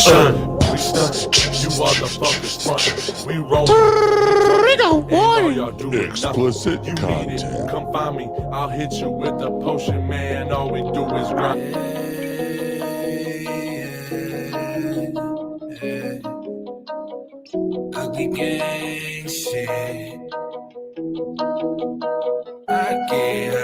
We stunning, you motherfuckers frontin'. We rollin', all y'all do is Explicit you need content. it, come find me. I'll hit you with the potion, man. All we do is grind. Ugly gang shit. I get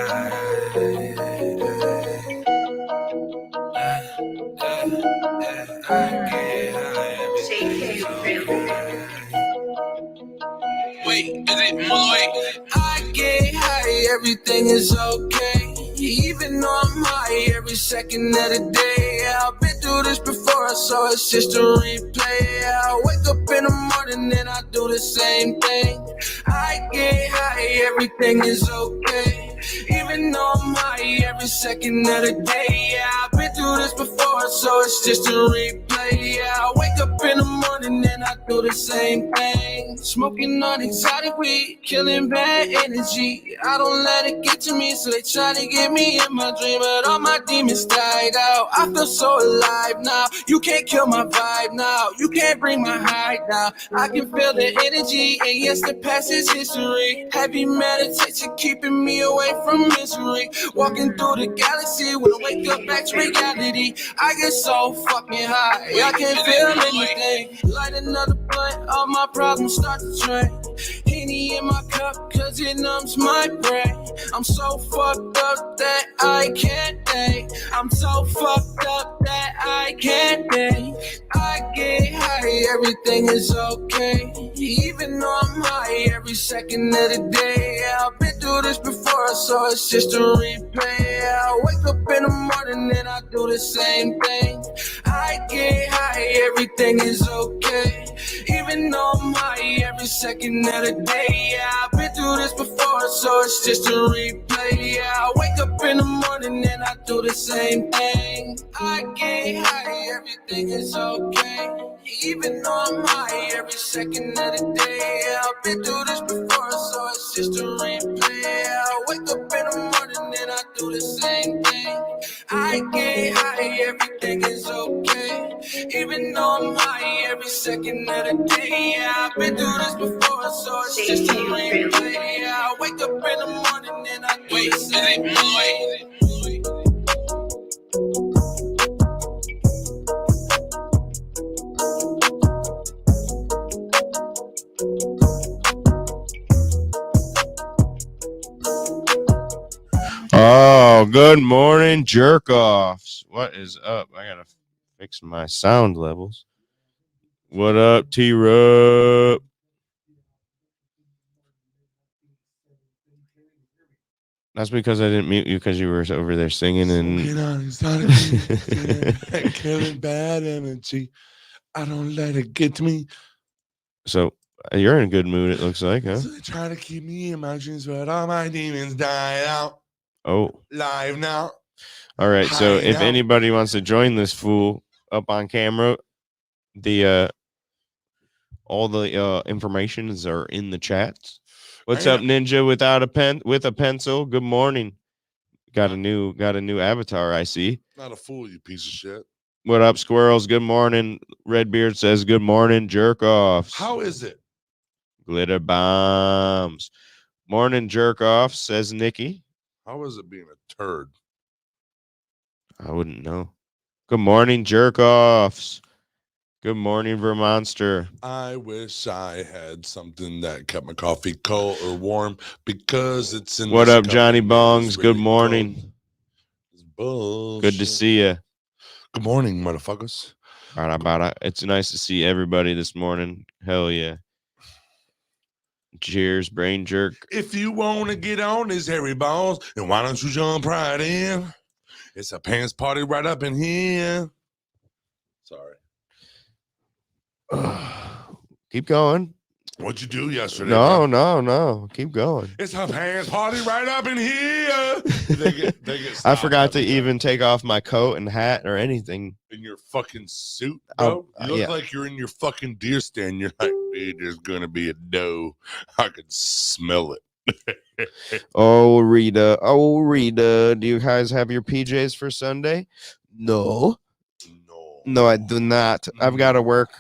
Wait, is it Malloy? I get high, everything is okay. Even though I'm high every second of the day. I've been through this before, so it's just a replay. I wake up in the morning and I do the same thing. I get high, everything is okay. Even though I'm high every second of the day. Yeah, I've been through this before, so it's just a replay. Yeah, I wake up in the morning and I do the same thing. Smoking on exotic weed, killing bad energy. I don't let it get to me, so they try to get me in my dream, but all my demons died out. I feel so alive now. You can't kill my vibe now. You can't bring my high down. I can feel the energy, and yes, the past is history. Heavy meditation keeping me away from misery. Walking through the galaxy when I wake up back to reality. I get so fucking high, I can't feel anything. Light another blunt, all my problems start to drain. Henny in my cup, cause it numbs my brain. I'm so fucked up that I can't think. I'm so fucked up that I can't think. I get high, everything is okay. Even though I'm high every second of the day. I've been through this before, so it's just a replay. I wake up in the morning and I do the same thing. I get high, everything is okay. Even though I'm high every second of the day. Yeah, I've been through this before, so it's just a replay. Yeah, I wake up in the morning and I do the same thing. I get high, everything is okay. Even though I'm high every second of the day. Yeah, I've been through this before, so it's just a replay. Yeah, I wake up in the morning and I do the same thing. I get high, everything is okay. Even though I'm high every second of the day. Yeah, I've been through this before, so it's just a replay. Yeah, I wake up in the morning and I do the same thing. Oh, good morning, jerk offs. What is up? I gotta fix my sound levels. What up, T-Rup? That's because I didn't mute you because you were over there singing and Killing bad energy. I don't let it get to me. so you're in a good mood, it looks like, huh? So they try to keep me in my dreams, but all my demons died out. Oh, Live now. all right. So Hi, if now. anybody wants to join this fool up on camera, the all the informations are in the chats. What's up, Ninja? Without a pen, with a pencil. Good morning. Got a new avatar. I see. Not a fool, you piece of shit. What up, squirrels? Good morning. Redbeard says good morning, jerk offs. How is it? Glitter bombs. Morning, jerk offs, says Nikki. How is it being a turd? I wouldn't know. Good morning, jerk offs. Good morning, Vermonster. I wish I had something that kept my coffee cold or warm because it's in. What this up, cup Johnny and it is Bongs? really Good morning. cold. It's bullshit. Good to see you. Good morning, motherfuckers. It's nice to see everybody this morning. Hell yeah. Cheers, brain jerk. If you want to get on these hairy balls, then why don't you jump right in? It's a pants party right up in here. Sorry. Keep going. What'd you do yesterday? No. Keep going. It's a pants party right up in here. They get I forgot to even take off my coat and hat or anything. In your fucking suit, bro. You look yeah. like you're in your fucking deer stand. You're like, dude, there's gonna be a doe. I can smell it. Oh, Rita, do you guys have your PJs for Sunday? No. No, I do not. I've got to work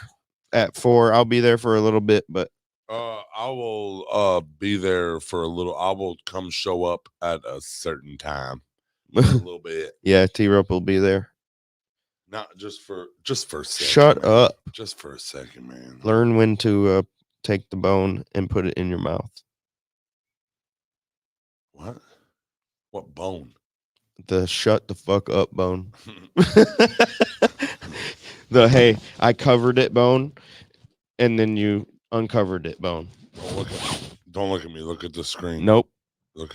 at 4. I'll be there for a little bit, but I will be there for a little. I will come show up at a certain time. A little bit. Yeah, T-Rope will be there. Not just for a second. Shut man. up. Just for a second, man. Learn when to take the bone and put it in your mouth. What? What bone? The shut the fuck up bone. The hey, I covered it bone, and then you uncovered it bone. Don't look at me. Look at the screen. Nope.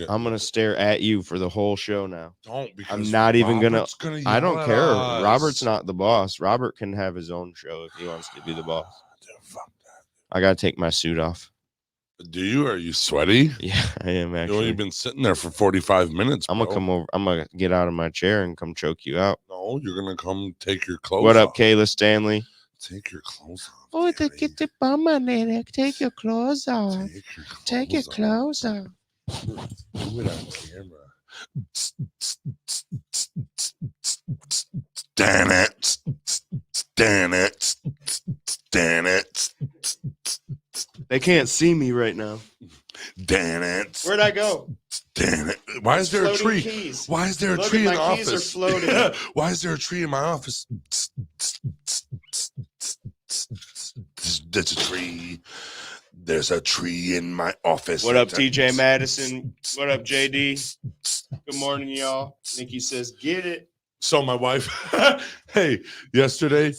I'm gonna stare at you for the whole show now. Don't, because I'm not even gonna. I don't yell at care. us. Robert's not the boss. Robert can have his own show if he wants to be the boss. Dude, fuck that. I gotta take my suit off. Do you? Are you sweaty? Yeah, I am You've actually. only been sitting there for 45 minutes. I'm gonna come over. I'm gonna get out of my chair and come choke you out. No, you're gonna come take your clothes. What up, off. Kayla Stanley? Take your clothes off. Oh, Daddy. get the bum on there. Take your clothes off. Take your clothes off. Do it on camera. Damn it. Damn it. Damn it. They can't see me right now. Damn it. Where'd I go? Damn it. Why is there a tree? Keys. Why is there a Look, tree in my the keys are office? floating. Why is there a tree in my office? There's a tree. There's a tree in my office. What up, TJ Madison? What up, JD? Good morning, y'all. Nikki says, get it. So my wife, hey, yesterday.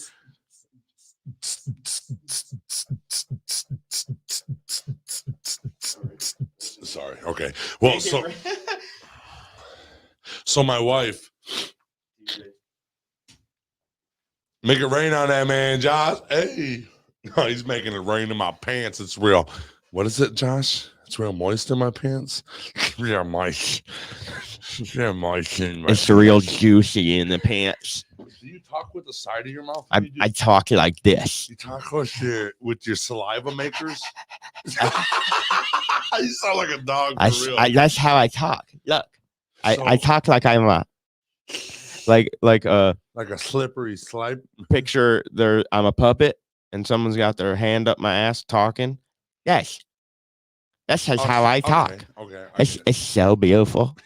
Sorry. Okay. Well, so my wife, make it rain on that man, Josh. Hey, no, he's making it rain in my pants. It's real. What is it, Josh? It's real moist in my pants. Real moist. Real moist in my It's real juicy in the pants. Do you talk with the side of your mouth? I talk like this. You talk with your saliva makers? You sound like a dog for real. That's how I talk. Look, I talk like I'm a like a slippery slipe. Picture there. I'm a puppet, and someone's got their hand up my ass talking. Yes, that's how I talk. Okay. It's so beautiful.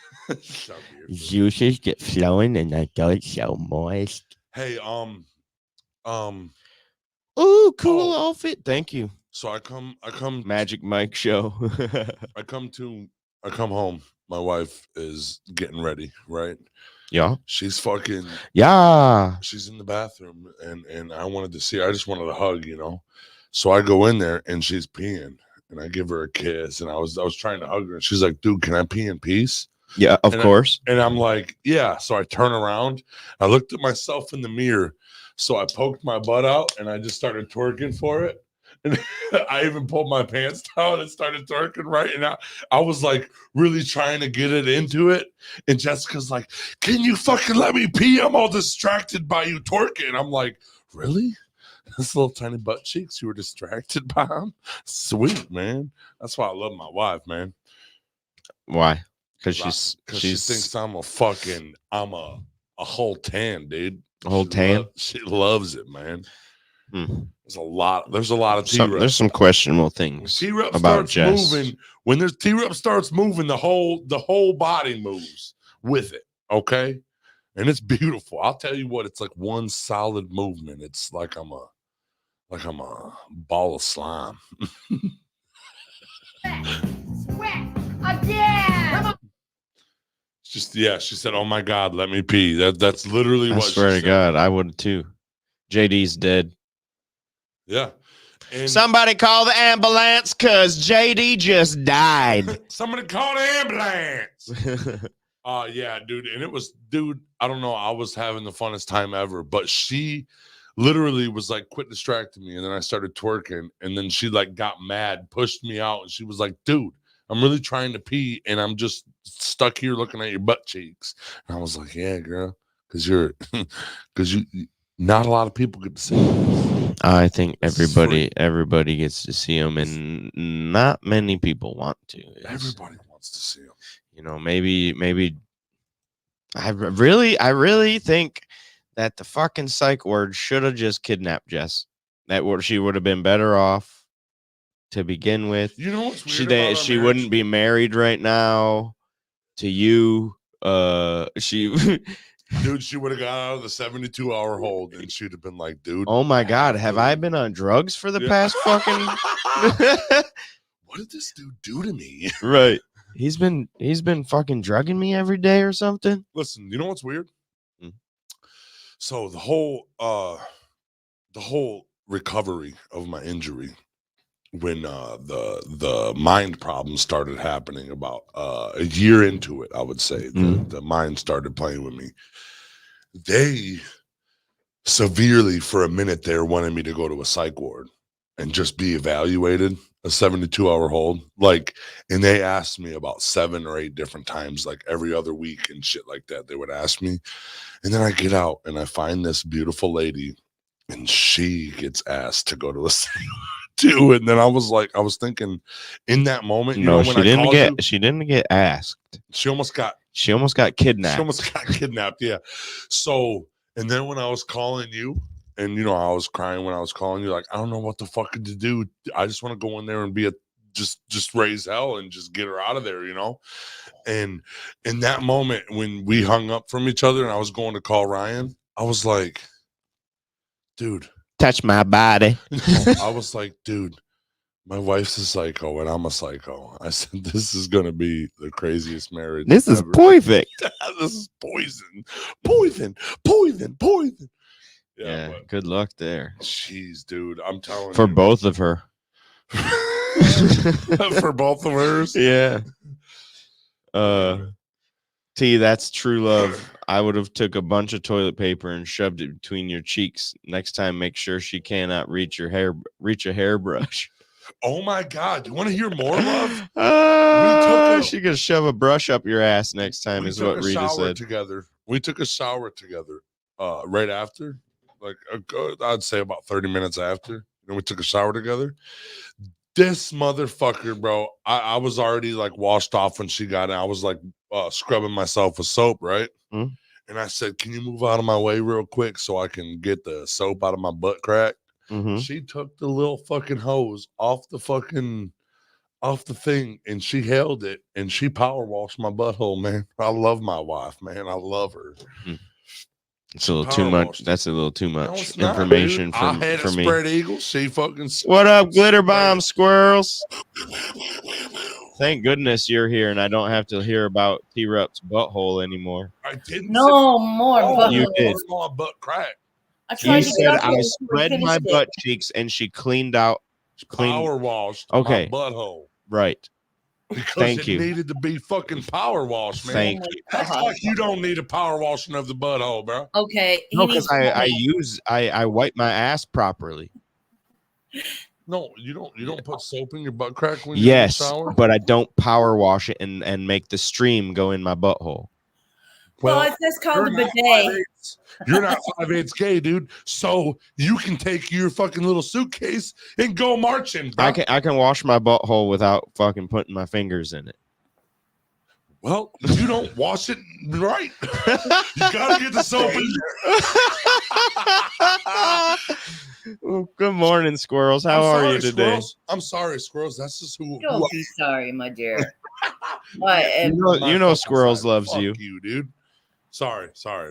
So beautiful. Juices get flowing, and the gut's so moist. Hey, Ooh, cool outfit. Thank you. So I come Magic Mike show. I come home. My wife is getting ready, right? Yeah. She's fucking she's in the bathroom and I wanted to see her. I just wanted a hug, you know. So I go in there and she's peeing and I give her a kiss and I was trying to hug her and she's like, dude, can I pee in peace? Yeah, of course. And I'm like, yeah. So I turn around. I looked at myself in the mirror. So I poked my butt out and I just started twerking for it. And I even pulled my pants down and started twerking, right? And I was like really trying to get it into it. And Jessica's like, can you fucking let me pee? I'm all distracted by you twerking. I'm like, really? This little tiny butt cheeks, you were distracted by them? Sweet, man. That's why I love my wife, man. Why? Because she thinks I'm a whole 10, dude. A whole 10? She loves it, man. There's a lot of T-Rup. There's some questionable things about Jess. Moving. When there's T-Rup starts moving, the whole body moves with it. Okay, and it's beautiful. I'll tell you what, it's like one solid movement. It's like I'm a ball of slime. Sweat again. Just she said, "Oh my God, let me pee." That's literally what. I swear she to said. God, I would too. JD's dead. Yeah. And somebody call the ambulance because JD just died. Somebody call the ambulance. Yeah, dude. And it was, I don't know. I was having the funnest time ever, but she literally was like, quit distracting me. And then I started twerking. And then she like got mad, pushed me out. And she was like, dude, I'm really trying to pee. And I'm just stuck here looking at your butt cheeks. And I was like, yeah, girl. Because you not a lot of people get to see them. I think everybody gets to see them, and not many people want to. Everybody wants to see them. You know, maybe. I really think that the fucking psych ward should have just kidnapped Jess. She would have been better off to begin with. You know what's weird about our She marriage? wouldn't be married right now to you. She Dude, she would have got out of the 72-hour hold and she'd have been like, dude. Oh my God, have dude. I been on drugs for the Yeah. past fucking What did this dude do to me? Right. He's been fucking drugging me every day or something. Listen, you know what's weird? Mm. So the whole recovery of my injury, when the mind problems started happening about a year into it, I would say the mind started playing with me. They severely, for a minute there, wanted me to go to a psych ward and just be evaluated, a 72-hour hold. And they asked me about 7 or 8 different times, like every other week and shit like that. They would ask me. And then I get out and I find this beautiful lady and she gets asked to go to a psych ward too. And then I was thinking in that moment, No, when she didn't get asked. She almost got kidnapped. She almost got kidnapped, yeah. So, and then when I was calling you, and I was crying when I was calling you, like, I don't know what the fuck to do. I just want to go in there and be just raise hell and just get her out of there, And in that moment when we hung up from each other and I was going to call Ryan, I was like, dude, touch my body. I was like, dude, my wife's a psycho and I'm a psycho. I said, this is going to be the craziest marriage. This is ever. perfect. This is poison. Yeah, but good luck there. Jeez, dude, I'm telling For you. both of her. For both of hers. Yeah. T, that's true love. I would have took a bunch of toilet paper and shoved it between your cheeks. Next time, make sure she cannot reach a hairbrush. Oh my God! You want to hear more love? She could shove a brush up your ass next time. Is what Rita said. We took a shower together. Right after, I'd say about 30 minutes after. We took a shower together. This motherfucker, bro. I was already washed off when she got in. I was scrubbing myself with soap, right? Mm-hmm. And I said, "Can you move out of my way real quick so I can get the soap out of my butt crack?" Mm-hmm. She took the little fucking hose off the thing and she held it and she power washed my butthole, man. I love my wife, man. I love her. It's a little too much. That's a little too much information I had for a me. spread eagle. She fucking. What up, glitter bomb squirrels? Thank goodness you're here and I don't have to hear about T-Rup's butthole anymore. I didn't. No more. Oh, you did. My butt crack. You said I spread my butt cheeks and she Power washed my butthole. Right. Because Thank you. Needed to be fucking power washed, man. Thank you. That's like you don't need a power washing of the butthole, bro. Okay. No, because I wipe my ass properly. No, you don't put soap in your butt crack when you in the shower? But I don't power wash it and make the stream go in my butthole. Well, it's just called a bidet. You're not 5/8 gay, dude. So you can take your fucking little suitcase and go marching, bro. I can wash my butthole without fucking putting my fingers in it. Well, you don't wash it right. You gotta get the soap in there. Well, good morning, squirrels. How are you today? Squirrels. I'm sorry, squirrels. That's just who. Don't be sorry, my dear. You know squirrels loves Fuck you, dude. Sorry,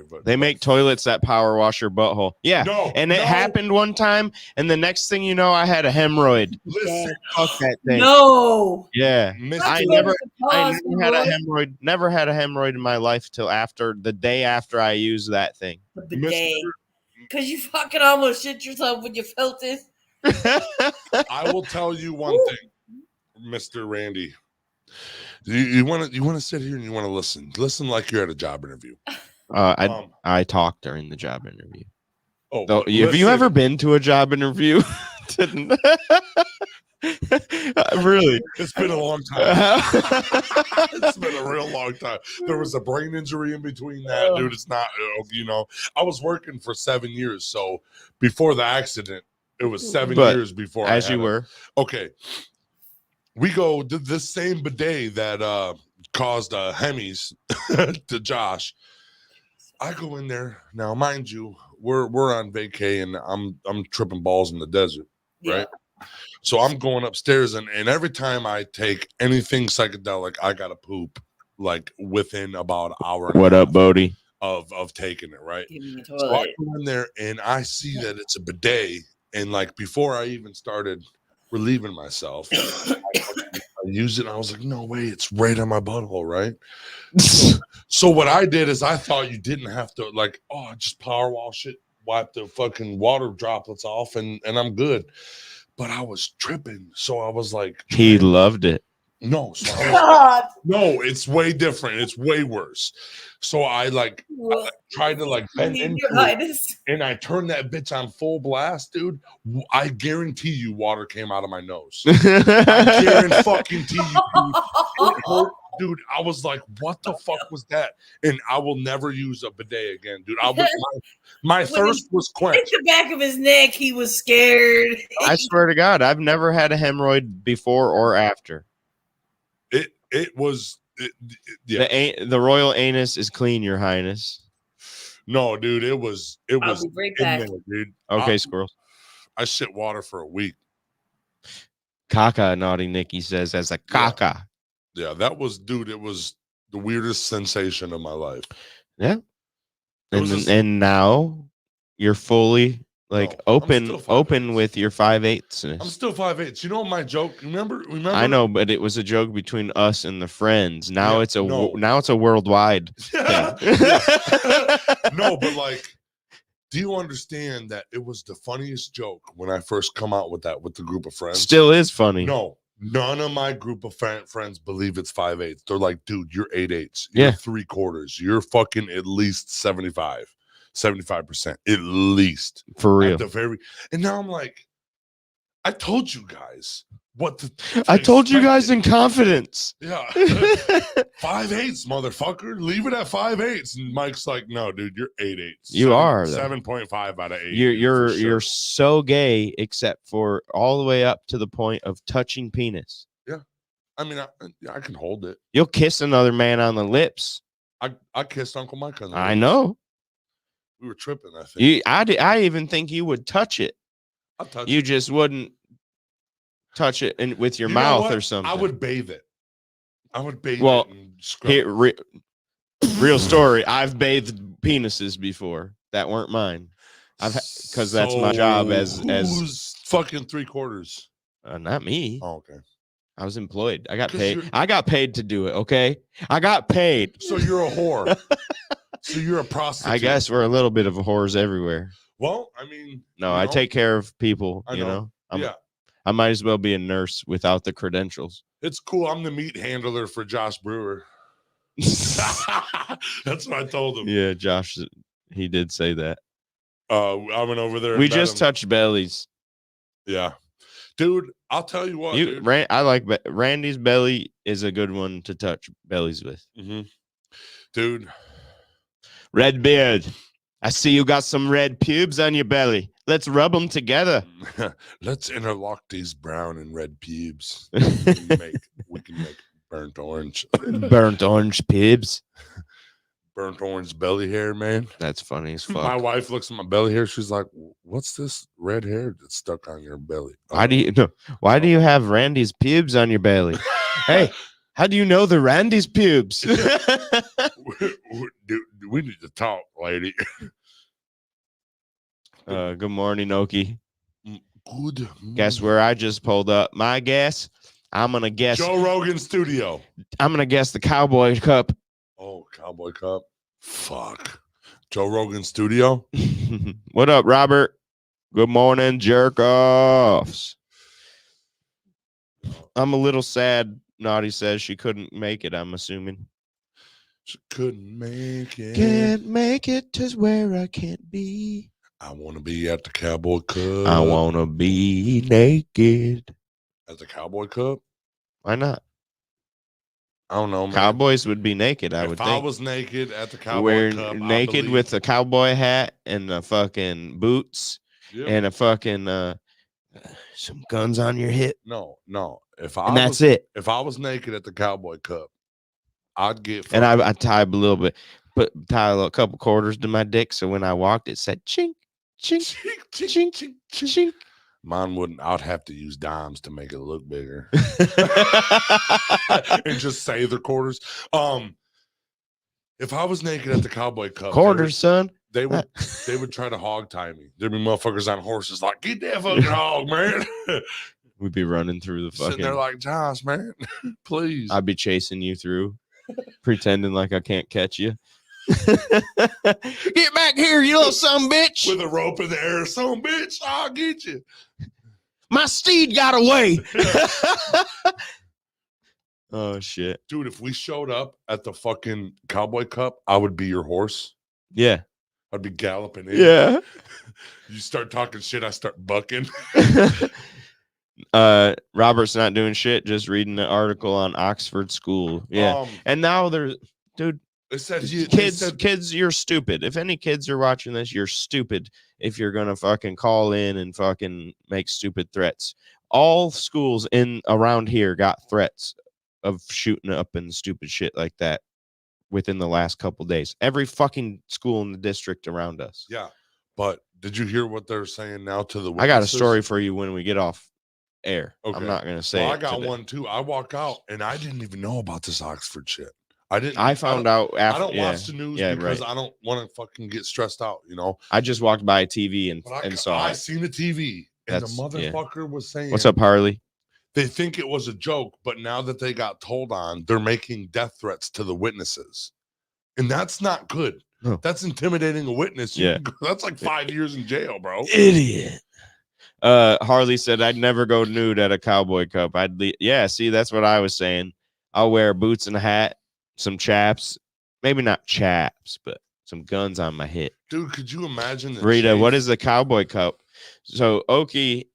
but they make toilets that power wash your butthole. Yeah, it happened one time, and the next thing you know, I had a hemorrhoid. Listen, fuck that thing. No. Yeah, I never had a hemorrhoid. Never had a hemorrhoid in my life till the day after I used that thing. The bidet. Because you fucking almost shit yourself when you felt it. I will tell you one thing, Mr. Randy. You want to sit here and you want to listen like you're at a job interview. I talk during the job interview. Oh, have you ever been to a job interview? Really? It's been a long time. It's been a real long time. There was a brain injury in between that, dude. It's not, I was working for 7 years. So before the accident, it was 7 years before. As you were. Okay. We go to this same bidet that caused Hemis to Josh. I go in there now, mind you, we're on vacay and I'm tripping balls in the desert, right? So I'm going upstairs and every time I take anything psychedelic, I gotta poop like within about an hour and What a up, half Bodie? of taking it, right? Give me a So I toilet. go in there and I see that it's a bidet, and like before I even started relieving myself, I used it and I was like, no way, it's right on my butthole, right? So what I did is I thought you didn't have to like, oh, just power wash it, wipe the fucking water droplets off, and I'm good. But I was tripping, so I was like, He loved it. no, so I was, God. no, it's way different. It's way worse. So I tried to like bend into Your it, Highness. and I turned that bitch on full blast, dude. I guarantee you, water came out of my nose. I guarantee fucking to you, dude. It hurt, dude. I was like, "What the fuck was that?" And I will never use a bidet again, dude. My thirst was Hit quenched. the back of his neck. He was scared. I swear to God, I've never had a hemorrhoid before or after. It was, yeah. The royal anus is clean, Your Highness. No, dude. It was. I'll Was be right in back. there, dude. Okay, squirrels. I shit water for a week. Caca, Naughty Nicky says, as a caca. Yeah, that was, dude. It was the weirdest sensation of my life. Yeah. It was just- And now you're fully like No, I'm open still 5/8. with your 5/8. I'm still 5'8". You know my joke? Remember? I know, but it was a joke between us and the friends. Now Yeah, it's a no. now it's a worldwide Yeah. thing. No, but like, do you understand that it was the funniest joke when I first come out with that with the group of friends? Still is funny. No, none of my group of friends believe it's 5/8. They're like, dude, you're 8/8. You're Yeah. 3/4. You're fucking at least 75%, at least. For real. At the very, and now I'm like, I told you guys what the. I told you guys expect. in confidence. Yeah. 5/8, motherfucker. Leave it at 5/8. And Mike's like, no, dude, you're 8/8. You are, though. 7.5 out of 8. You're for sure. you're so gay, except for all the way up to the point of touching penis. I mean, I can hold it. You'll kiss another man on the lips. I kissed Uncle Mike on the I lips. know. We were tripping, I think. I even think you would touch it. I'll touch You it. just wouldn't touch it with your You know mouth what? or something. I would bathe it. I would bathe Well, it and scrub Here, it. real story. I've bathed penises before. That weren't mine. Because that's my job as who's fucking 3/4? not me. Oh, okay. I was employed. I got 'Cause paid. you're- I got paid to do it. Okay, I got paid. So you're a whore. So you're a prostitute. I guess we're a little bit of whores everywhere. Well, I mean, No, you I know, take care of people. I You know. know, Yeah, I might as well be a nurse without the credentials. it's cool. I'm the meat handler for Josh Brewer. That's what I told him. Yeah, Josh, he did say that. I went over there. And We met just him. touched bellies. Yeah, dude. I'll tell you what. dude. I like Randy's belly is a good one to touch bellies with. Mhm. Dude. Red beard. I see you got some red pubes on your belly. Let's rub them together. Let's interlock these brown and red pubes. We can make burnt orange. Burnt orange pubes. Burnt orange belly hair, man. That's funny as fuck. My wife looks at my belly hair. She's like, "What's this red hair that's stuck on your belly?" Why do you have Randy's pubes on your belly? Hey, how do you know the Randy's pubes? We need to talk, lady. Good morning, Oki. Good. Guess where I just pulled up? My guess. I'm gonna guess. Joe Rogan studio. I'm gonna guess the Cowboy Cup. Oh, Cowboy Cup. Fuck. Joe Rogan studio. What up, Robert? Good morning, jerk offs. I'm a little sad. Naughty says she couldn't make it. I'm assuming. She couldn't make it. Can't make it to where I can't be. I want to be at the Cowboy Cup. I want to be naked. At the Cowboy Cup? Why not? I don't know, man. Cowboys would be naked, I would If I think. was naked at the Cowboy We're Cup, I naked believe- with a cowboy hat and a fucking boots Yep. and a fucking some guns on your hip. No. If And that's it. If I was naked at the Cowboy Cup, I'd get. And I tie a little bit. tie a couple quarters to my dick, so when I walked, it said chink, chink, Chink, chink, chink. Mine wouldn't. I'd have to use dimes to make it look bigger and just say the quarters. If I was naked at the Cowboy Cup, Quarters, son. they would try to hog tie me. There'd be motherfuckers on horses like, get that fucking hog, man. We'd be running through the Sitting fucking. there like, Josh, man, please. I'd be chasing you through, pretending like I can't catch you. Get back here, you little son bitch! With a rope in the air, son bitch, I'll get you. My steed got away. Oh shit, Dude, if we showed up at the fucking Cowboy Cup, I would be your horse. yeah, I'd be galloping in. yeah. You start talking shit, I start bucking. Robert's not doing shit, just reading the article on Oxford School. Yeah, and now there's, dude. It said Kids, you're stupid. If any kids are watching this, you're stupid if you're gonna fucking call in and fucking make stupid threats. All schools in around here got threats of shooting up and stupid shit like that within the last couple days. Every fucking school in the district around us. Yeah, but did you hear what they're saying now to the witnesses? I got a story for you when we get off air. Okay. I'm not gonna say Well, it I got today. one too. I walk out and I didn't even know about this Oxford shit. I found out after. I don't watch the news because I don't want to fucking get stressed out, you know. I just walked by a TV and saw I it. seen the TV and That's- the motherfucker was saying, What's up, Harley? They think it was a joke, but now that they got told on, they're making death threats to the witnesses. And that's not good. No. That's intimidating a witness. Yeah. That's like 5 years in jail, bro. Idiot. Harley said, I'd never go nude at a Cowboy Cup. Yeah, see, that's what I was saying. I'll wear boots and a hat, some chaps, maybe not chaps, but some guns on my hip. Dude, could you imagine that? Rita, what is the Cowboy Cup? So Okie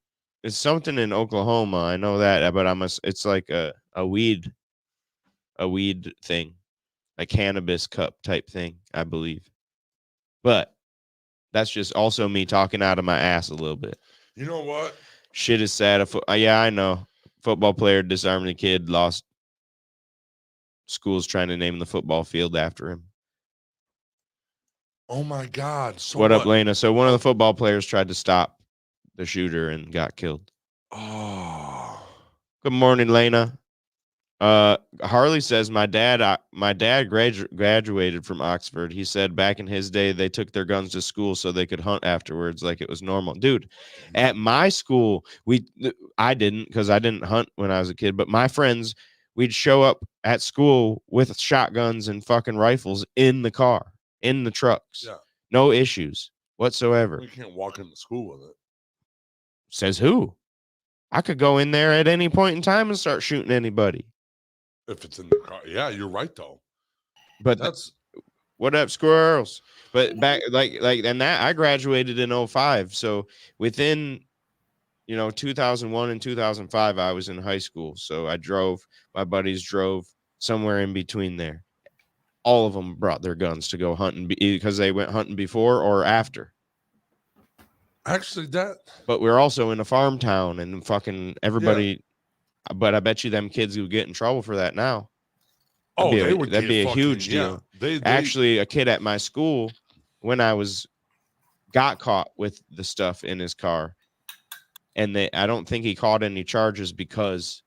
is something in Oklahoma. I know that, but it's like a weed thing, a cannabis cup type thing, I believe. But that's just also me talking out of my ass a little bit. You know what? Shit is sad. Yeah, I know. Football player disarmed a kid, lost. School's trying to name the football field after him. Oh my God. So what up, Lena? So one of the football players tried to stop the shooter and got killed. Oh. Good morning, Lena. Harley says my dad graduated from Oxford. He said back in his day they took their guns to school so they could hunt afterwards like it was normal. Dude, at my school, I didn't, because I didn't hunt when I was a kid, but my friends, we'd show up at school with shotguns and fucking rifles in the car, in the trucks. Yeah. No issues whatsoever. We can't walk into school with it. Says who? I could go in there at any point in time and start shooting anybody. If it's in the car. Yeah, you're right though. But That's what up, squirrels? But back and that I graduated in 2005. So within 2001 and 2005, I was in high school. So my buddies drove somewhere in between there. All of them brought their guns to go hunting because they went hunting before or after. actually that. But we're also in a farm town and fucking everybody. But I bet you them kids would get in trouble for that now. That'd be a huge deal. Actually, a kid at my school, when I got caught with the stuff in his car, and I don't think he caught any charges because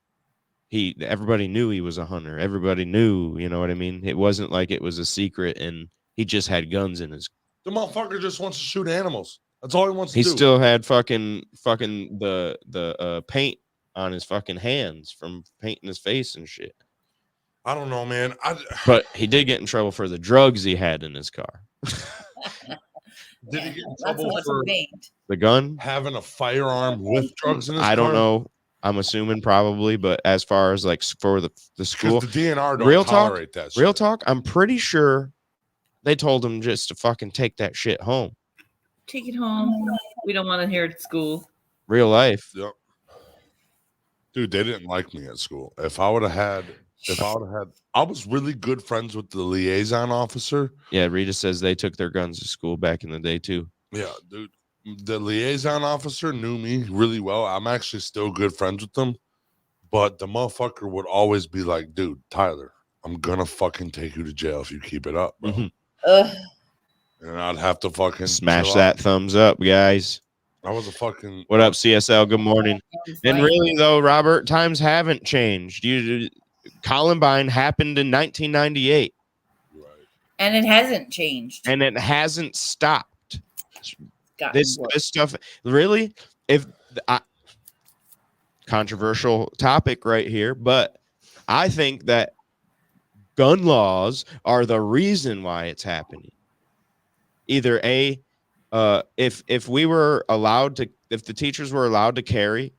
everybody knew he was a hunter. Everybody knew, you know what I mean? It wasn't like it was a secret and he just had guns in his. The motherfucker just wants to shoot animals. That's all he wants to He do. still had fucking the paint on his fucking hands from painting his face and shit. I don't know, man. But he did get in trouble for the drugs he had in his car. Did he get in That's trouble what's for paint. The gun? having a firearm with drugs in his car? I don't know. I'm assuming probably, but as far as like for the school, Because the DNR don't Real talk? tolerate that shit. real talk, I'm pretty sure they told him just to fucking take that shit home. Take it home. We don't want to hear it at school. Real life. Yep. Dude, they didn't like me at school. If I was really good friends with the liaison officer. Yeah, Rita says they took their guns to school back in the day too. Yeah, dude. The liaison officer knew me really well. I'm actually still good friends with them. But the motherfucker would always be like, dude, Tyler, I'm gonna fucking take you to jail if you keep it up, bro. Mhm. Ugh. and I'd have to fucking Smash chill that out. thumbs up, guys. I was a fucking. What up, CSL? Good morning. Sounds And like- really, though, Robert, times haven't changed. Columbine happened in 1998, Right. and it hasn't changed. and it hasn't stopped. Gotten This worse. stuff, really, if controversial topic right here, but I think that gun laws are the reason why it's happening. Either if we were allowed to, if the teachers were allowed to carry,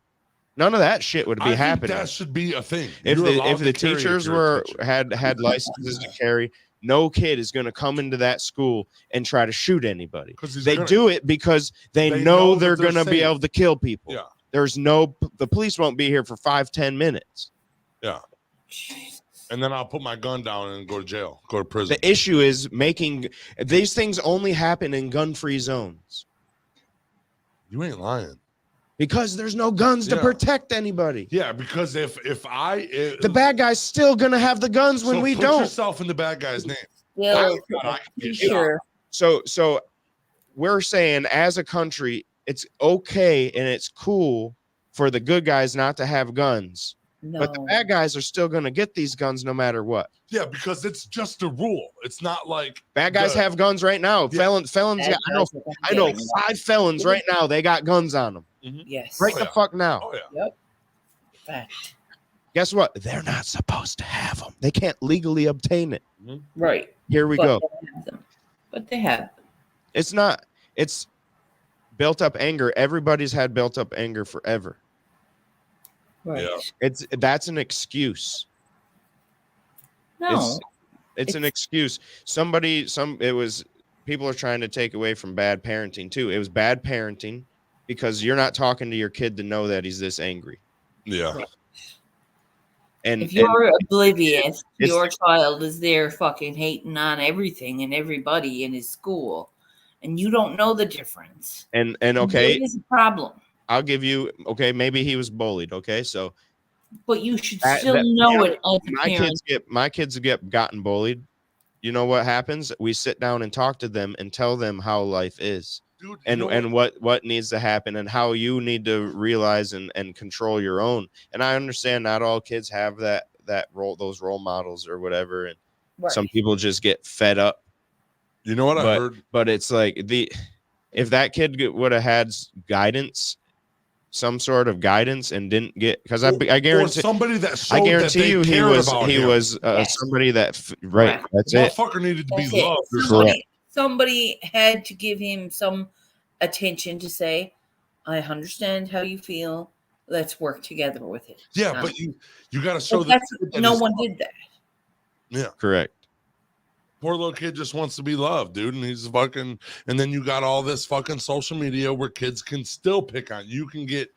none of that shit would be I think happening. that should be a thing. If You're allowed if to the carry if teachers you're a were teacher. had licenses to carry, no kid is going to come into that school and try to shoot anybody. 'Cause he's They gonna- do it because they They know know that they're they're going to be safe. able to kill people. Yeah. The police won't be here for 5-10 minutes. Yeah. And then I'll put my gun down and go to jail, go to prison. The issue is making these things only happen in gun-free zones You ain't lying. because there's no guns to Yeah. protect anybody. Yeah, because if The bad guy's still going to have the guns when so we put don't. yourself in the bad guy's name. Well, God, I can be get shot. sure. So we're saying as a country, it's okay and it's cool for the good guys not to have guns, No. but the bad guys are still going to get these guns no matter what. Yeah, because it's just a rule. It's not like Bad guys Good. have guns right now. Yeah. Felons. Bad I know guys are I know getting 5 felons right now. They got guns on them. Yes. Right Oh, the yeah. fuck now. oh yeah. Fact. Guess what? They're not supposed to have them. They can't legally obtain it. Right. Here we But go. they have them. But they have them. It's not. It's built up anger. Everybody's had built up anger forever. Right. Yeah. That's an excuse. No. It's an excuse. People are trying to take away from bad parenting too. It was bad parenting because you're not talking to your kid to know that he's this angry. Yeah. And If you're oblivious, it's- your child is there fucking hating on everything and everybody in his school, and you don't know the difference. and okay, It is a problem. I'll give you maybe he was bullied. Okay, so But you should That- still that- know it as a my parent. kids get gotten bullied. You know what happens? We sit down and talk to them and tell them how life is. Dude, And you know what needs to happen and how you need to realize and control your own. And I understand not all kids have those role models or whatever, and Right. some people just get fed up. you know what I But heard? but it's like if that kid would have had guidance, some sort of guidance, and didn't get, because I Or guarantee somebody that showed I guarantee that you they he cared was about he him. was Yes. somebody that right. Correct. That's That it. fucker needed to be That's it. loved. or Somebody had to give him some attention to say, I understand how you feel. Let's work together with it. Yeah, Um, but you got to show But that. that's, no one did that. Yeah, Correct. poor little kid just wants to be loved, dude, and he's fucking. And then you got all this fucking social media where kids can still pick on you. Can get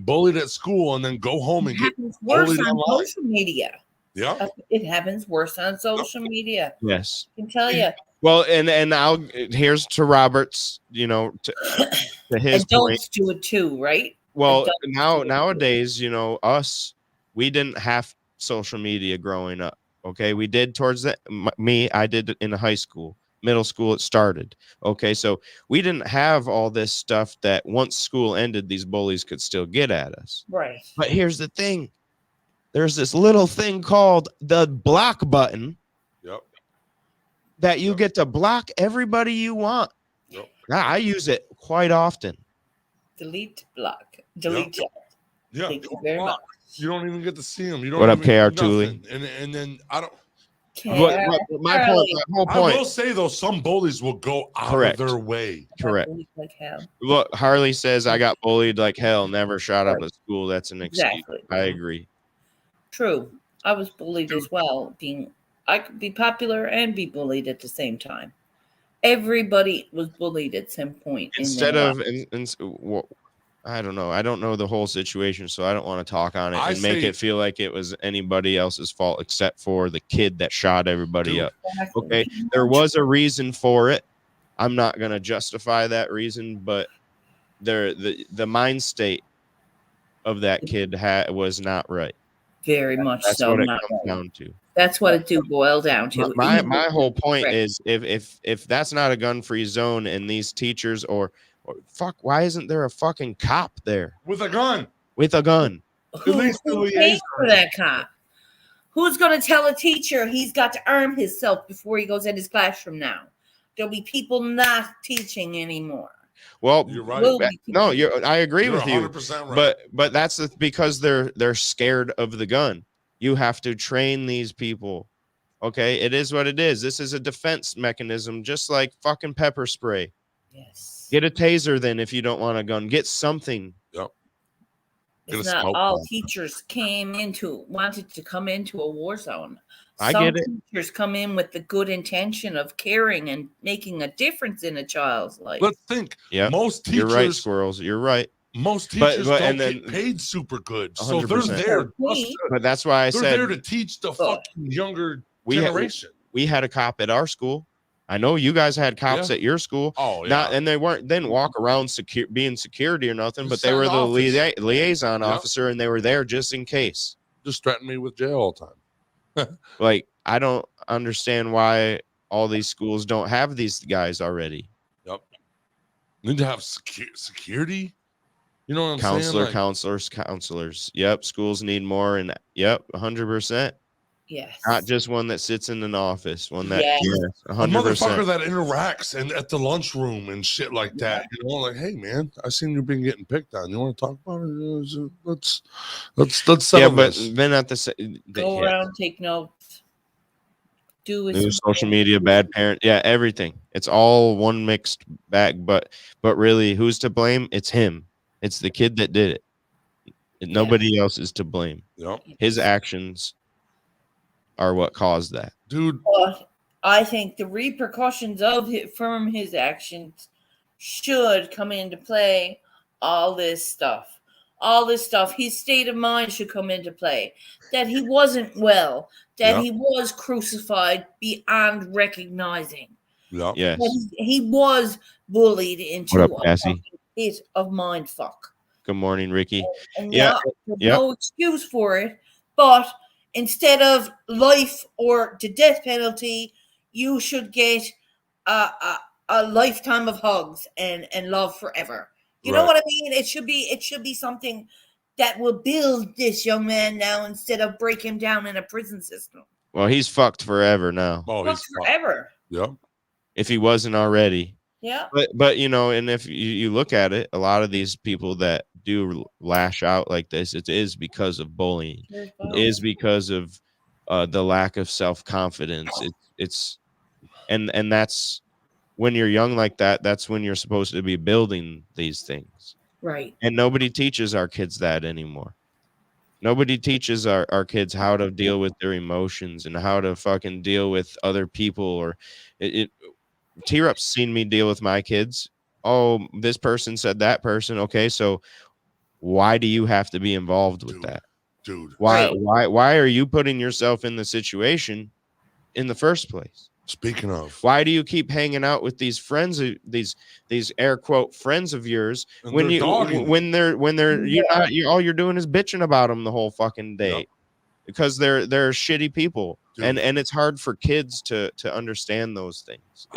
bullied at school and then go home It and get. happens worse bullied on online. social media. Yeah, It happens worse on social media. Yes. I can tell you. Well, and here's to Robert's, to his point. Adults do it too, right? Well, adults. nowadays, we didn't have social media growing up. Okay, we did towards I did it in high school, middle school. It started. Okay, so we didn't have all this stuff that once school ended, these bullies could still get at us. Right. But here's the thing: there's this little thing called the block button yep. that you get to block everybody you want. Yep. I use it quite often. Delete, block, delete. chat. Yeah, Thank you very much. you don't even get to see them. You don't. What up, even KR do Tooley? nothing. And then I don't. My point, my whole I will point. say though, some bullies will go out Correct. of their way. Correct. Like hell. Look, Harley says I got bullied like hell, never shot up at school. That's an excuse. Exactly. I agree. True. I was bullied as well. I could be popular and be bullied at the same time. Everybody was bullied at some point. Instead of, I don't know. I don't know the whole situation, so I don't want to talk on it I and make say- it feel like it was anybody else's fault except for the kid that shot everybody Dude. up. Okay, there was a reason for it. I'm not going to justify that reason, but the mind state of that kid was not right. very much That's so. what it Not comes right. down to. That's what it do boil down to. My whole point is if that's not a gun-free zone and these teachers or fuck, why isn't there a fucking cop there with a gun. with a gun? Who least the pays liaison. for that cop? Who's going to tell a teacher he's got to arm himself before he goes in his classroom now? There'll be people not teaching anymore. Well, You're right. Will be No, people- I agree You're with you. 100% right. But that's because they're scared of the gun. You have to train these people. Okay, it is what it is. This is a defense mechanism, just like fucking pepper spray. Yes. Get a taser then if you don't want a gun. Get something. Yep. It's Get a not smoke all bomb. teachers wanted to come into a war zone. I Some get it. teachers come in with the good intention of caring and making a difference in a child's life. Let's think. Yeah, Most teachers, you're right, squirrels. You're right. most But- teachers but- don't and then- get paid super good, so they're 100%. there. But that's why I They're said there to teach the fucking younger we had, generation. we had a cop at our school. I know you guys had cops Yeah. at your school. Oh yeah. Not, and they didn't walk around being security or nothing, but Just they sat were in the the office. liaison Yep. officer, and they were there just in case. Just threaten me with jail all the time. Like, I don't understand why all these schools don't have these guys already. Need to have security. You know what I'm saying? Like, Counselors. Yep, schools need more, and yep, 100%. Yes. Not just one that sits in an office, one that Yes. a 100%. motherfucker that interacts and at the lunchroom and shit like that. You know, like, hey man, I seen you been getting picked on. You want to talk about it? Let's settle Yeah, but this. then at the Go around, take notes. Do with news, social media, bad parent, yeah, everything. It's all one mixed bag. But really, who's to blame? It's him. It's the kid that did it. Nobody else is to blame. Yep. His actions are what caused that. Dude, But I think the repercussions from his actions should come into play. All this stuff, his state of mind should come into play. That he wasn't well, that Yeah. he was crucified beyond recognizing. yep. Yes. That he was bullied into What up, Cassie? a pit of mind fuck. Good morning, Ricky. And Yeah, there's yeah. no excuse for it. But instead of life or the death penalty, you should get a lifetime of hugs and love forever. You know Right. what I mean? It should be something that will build this young man now instead of break him down in a prison system. Well, he's fucked forever now. Oh, Fuck he's forever. Yep. If he wasn't already. Yeah. But you know, and if you look at it, a lot of these people that do lash out like this, it is because of bullying. It is because of the lack of self-confidence. It's and that's when you're young like that, that's when you're supposed to be building these things. Right. And nobody teaches our kids that anymore. Nobody teaches our kids how to deal with their emotions and how to fucking deal with other people. Or T-Rup's seen me deal with my kids. Oh, this person said that person. Okay, so why do you have to be involved with that? Dude. Why Right. why are you putting yourself in the situation in the first place? Speaking of, Why do you keep hanging out with these friends, these air quote friends of yours, and when they're you dogging when they're you all you're doing is bitching about them the whole fucking day, Yep. because they're shitty people, Dude. and it's hard for kids to understand those things.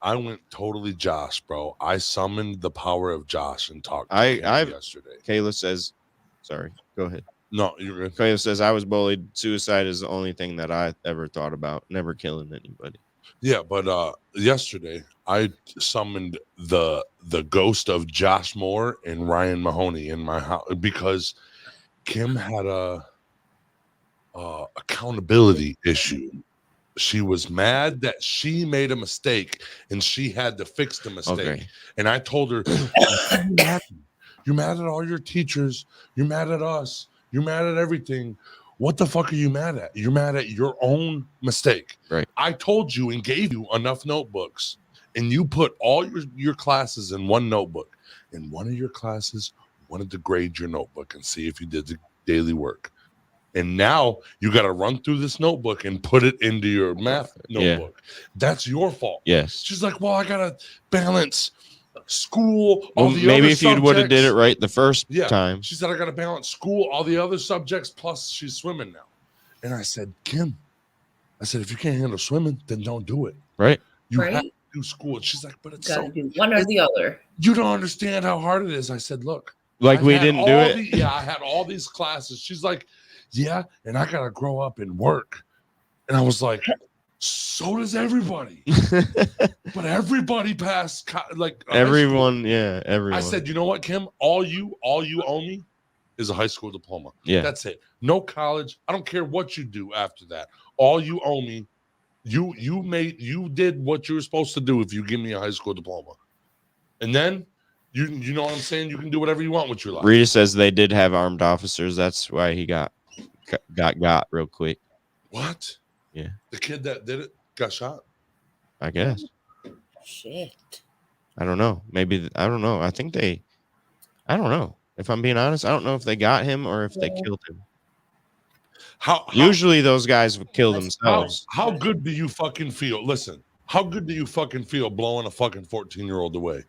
I went totally Josh, bro. I summoned the power of Josh and talked to him I've- yesterday. Kayla says, sorry, go ahead. No, you're good. Kayla says, I was bullied. Suicide is the only thing that I ever thought about. Never killing anybody. Yeah, but yesterday I summoned the ghost of Josh Moore and Ryan Mahoney in my house because Kim had a accountability issue. She was mad that she made a mistake and she had to fix the mistake. Okay. And I told her, you're mad at all your teachers. You're mad at us. You're mad at everything. What the fuck are you mad at? You're mad at your own mistake. Right. I told you and gave you enough notebooks, and you put all your classes in one notebook. In one of your classes, wanted to grade your notebook and see if you did the daily work. And now you got to run through this notebook and put it into your math notebook. That's your fault. Yes. She's like, well, I got to balance school. Well, All the maybe other if you would have did it subjects." right the first Yeah. time. She said, I got to balance school, all the other subjects, plus she's swimming now. And I said, Kim, I said, if you can't handle swimming, then don't do it. Right. You have Right? to do school. And she's like, but it's Gotta so, do one or the other. you don't understand how hard it is. I said, look, Like I've we had didn't do all it. yeah, I had all these classes. She's like, yeah, and I gotta grow up and work. And I was like, so does everybody. But everybody passed like high school. Everyone, yeah, everyone. I said, you know what, Kim? All you owe me is a high school diploma. Yeah. That's it. No college. I don't care what you do after that. All you owe me, you did what you were supposed to do if you give me a high school diploma. And then you know what I'm saying? You can do whatever you want with your life. Rita says they did have armed officers. That's why he got real quick. What? Yeah. The kid that did it got shot. I guess. Shit. I don't know. Maybe I don't know. I think I don't know. If I'm being honest, I don't know if they got him or if they killed him. How Usually those guys would kill themselves. how good do you fucking feel? Listen, how good do you fucking feel blowing a fucking 14-year-old away?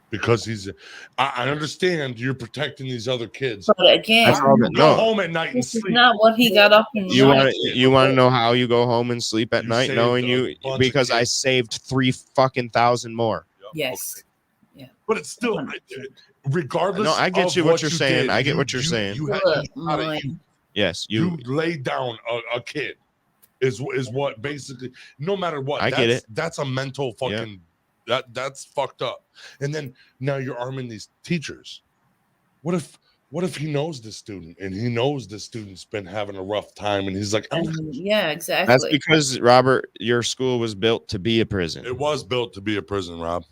Because I understand you're protecting these other kids. But again, That's all that- Go no. home at night and this is sleep. not what he got up and You wanted. want to know how you go home and sleep at You night, saved knowing a you bunch of because I kids. saved 3,000 more. Yep, Yes. okay. But it's still, regardless. No, I get of you what you're saying. did, I get what you're saying. You Look, had mine. Yes, you laid down a kid. Is what basically. No matter what, I get it. That's a mental fucking. That's fucked up. And then now you're arming these teachers. What if he knows the student and he knows the student's been having a rough time and he's like, Yeah, exactly. that's because Robert, your school was built to be a prison. it was built to be a prison, Rob.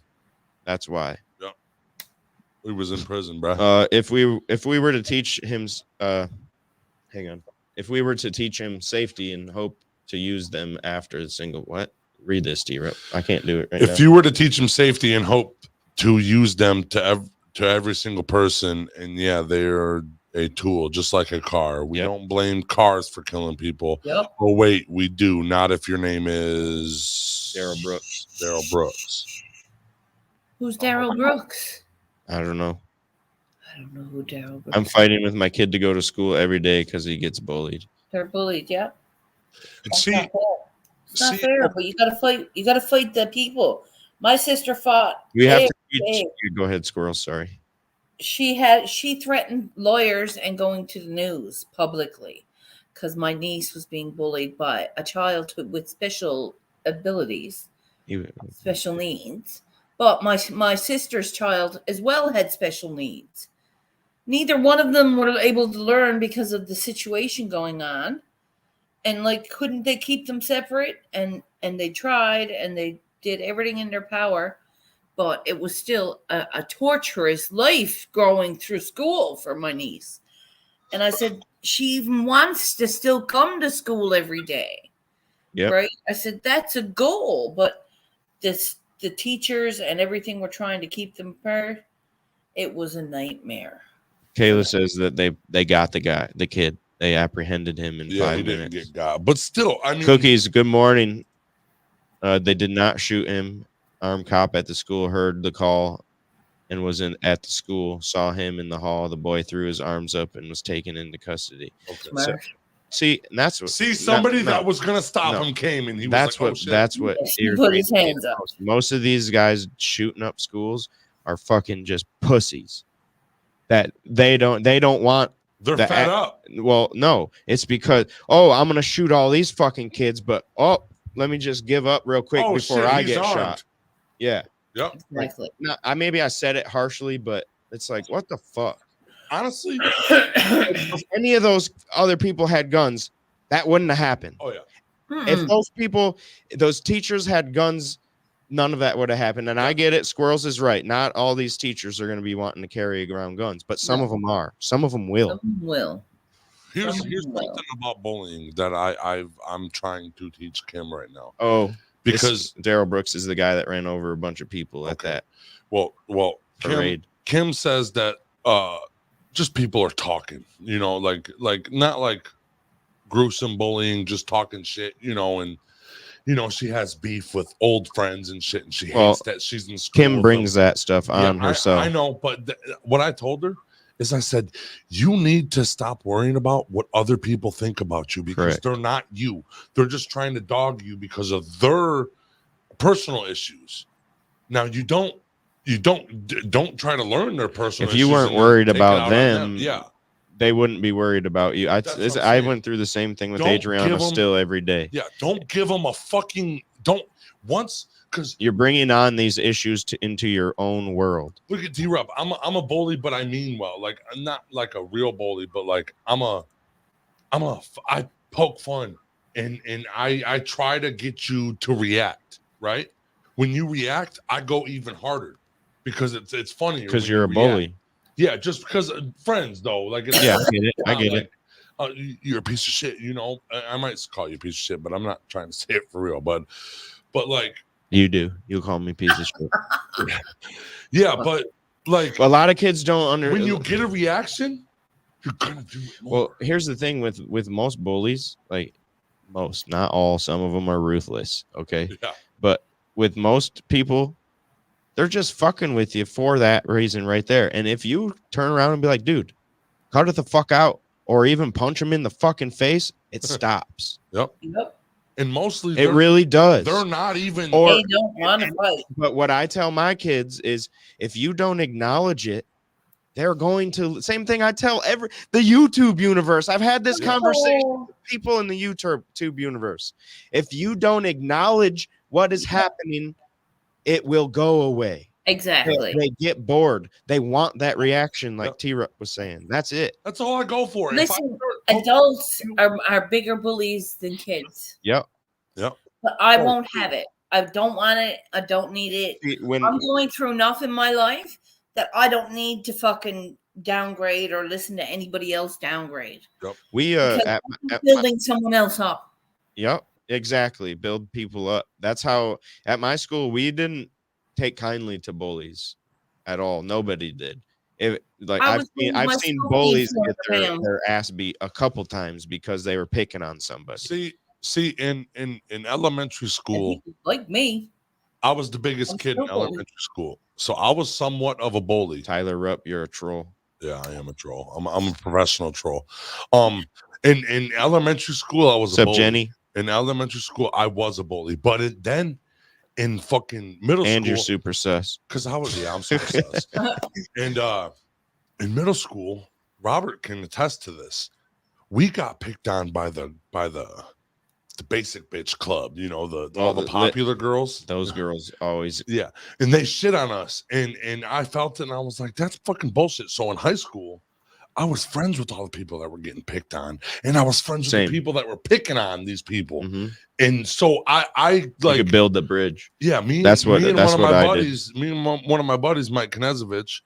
That's why. We was in prison, bro. If we were to teach him, hang on. If we were to teach him safety and hope to use them after the single, what? Read this, D-Rip. I can't do it right now. If you were to teach them safety and hope to use them to every single person, and yeah, they are a tool, just like a car. We don't blame cars for killing people. Yep. Oh wait, we do. Not if your name is Daryl Brooks. Daryl Brooks. Who's Daryl Brooks? I don't know. I don't know who Daryl Brooks I'm fighting with my kid to go to school every day because he gets bullied. They're bullied, yeah. And That's see, not fair. It's not see- fair, but you gotta fight. You gotta fight the people. My sister fought. We have to every teach. day. Go ahead, Squirrel. Sorry. She threatened lawyers and going to the news publicly because my niece was being bullied by a child with special abilities, special needs. But my sister's child as well had special needs. Neither one of them were able to learn because of the situation going on. And like, couldn't they keep them separate? And they tried and they did everything in their power, but it was still a torturous life going through school for my niece. And I said, she even wants to still come to school every day. Yep. Right? I said, that's a goal, but the teachers and everything were trying to keep them apart. It was a nightmare. Kayla says that they got the kid. They apprehended him in 5 he minutes. didn't get got. But still, I mean, Cookies, good morning. They did not shoot him. Armed cop at the school heard the call and was at the school, saw him in the hall. The boy threw his arms up and was taken into custody. okay. Smart. See, and that's what. Somebody no, that was gonna stop no. him came and he was That's like, oh, what. shit. That's what. Yes, he put his irritates me hands the up. most. Most of these guys shooting up schools are fucking just pussies. That they don't want. They're the fed act- up. Well, no, it's because I'm gonna shoot all these fucking kids, but let me just give up real quick Oh, before shit, I he's get armed. shot. Yeah. Yep. Exactly. No, maybe I said it harshly, but it's like, what the fuck? Honestly, If any of those other people had guns, that wouldn't have happened. oh yeah. If those teachers had guns, none of that would have happened. And I get it. Squirrels is right. Not all these teachers are going to be wanting to carry around guns, but some of them are. Some of them will. Some will. Here's Well. something about bullying that I'm trying to teach Kim right now. Oh, Because Daryl Brooks is the guy that ran over a bunch of people at that well, parade. Kim says that just people are talking, like not like gruesome bullying, just talking shit, and she has beef with old friends and shit, and she hates that she's in school. Kim brings that stuff on herself. I know, but what I told her is I said, you need to stop worrying about what other people think about you because Correct. they're not you. They're just trying to dog you because of their personal issues. Now don't try to learn their personal If issues. you weren't and then worried take it about out on them, yeah. they wouldn't be worried about you. That's what I'm I saying. went through the same thing with Don't Adriana give 'em- still every day. Yeah, don't give them a fucking because You're bringing on these issues into your own world. look at D-Rup. I'm a bully, but I mean well. Like I'm not like a real bully, but like I poke fun and I try to get you to react, right? When you react, I go even harder because it's funnier. Because when you're a you bully. react. Yeah, just because friends though. Like it's Yeah, I get it. I not get like, it. you're a piece of shit, you know. I might call you a piece of shit, but I'm not trying to say it for real. But like You do. You call me piece of shit. yeah, but like A lot of kids don't when you get a reaction, you're gonna do it more. Well, here's the thing with most bullies, like most, not all, some of them are ruthless. Okay. Yeah. But with most people, they're just fucking with you for that reason right there. And if you turn around and be like, dude, cut it the fuck out, or even punch him in the fucking face, it stops. Yep. And mostly It really does. They're not even Or- They don't want to fight. But what I tell my kids is if you don't acknowledge it, they're going to same thing I tell the YouTube universe. I've had this conversation with people in the YouTube universe. If you don't acknowledge what is happening, it will go away. Exactly. They get bored. They want that reaction, like T-Rup was saying. That's it. That's all I go for. Listen, adults are bigger bullies than kids. Yep. Yep. But I won't have it. I don't want it. I don't need it. When I'm going through enough in my life that I don't need to fucking downgrade or listen to anybody else downgrade. we Because I'm building someone else up. Yep, exactly. Build people up. That's how at my school we didn't take kindly to bullies at all. Nobody did. I've seen bullies get their ass beat a couple times because they were picking on somebody. See, in elementary school, like me, I was the biggest kid in elementary school, so I was somewhat of a bully. Tyler Rupp, you're a troll. Yeah, I am a troll. I'm a professional troll. In elementary school, I was What's a up, bully. Jenny? In elementary school, I was a bully, but then in fucking middle school, and you're super sus. Because I'm super sus. And in middle school, Robert can attest to this. We got picked on by the basic bitch club, you know, all the popular girls. Those girls always, yeah, and they shit on us, and I felt it, and I was like, that's fucking bullshit. So in high school, I was friends with all the people that were getting picked on, and I was friends with the people that were picking on these people, and so I like you could build the bridge. Yeah, me. That's what one of my buddies, me and one of my buddies, Mike Knezovich,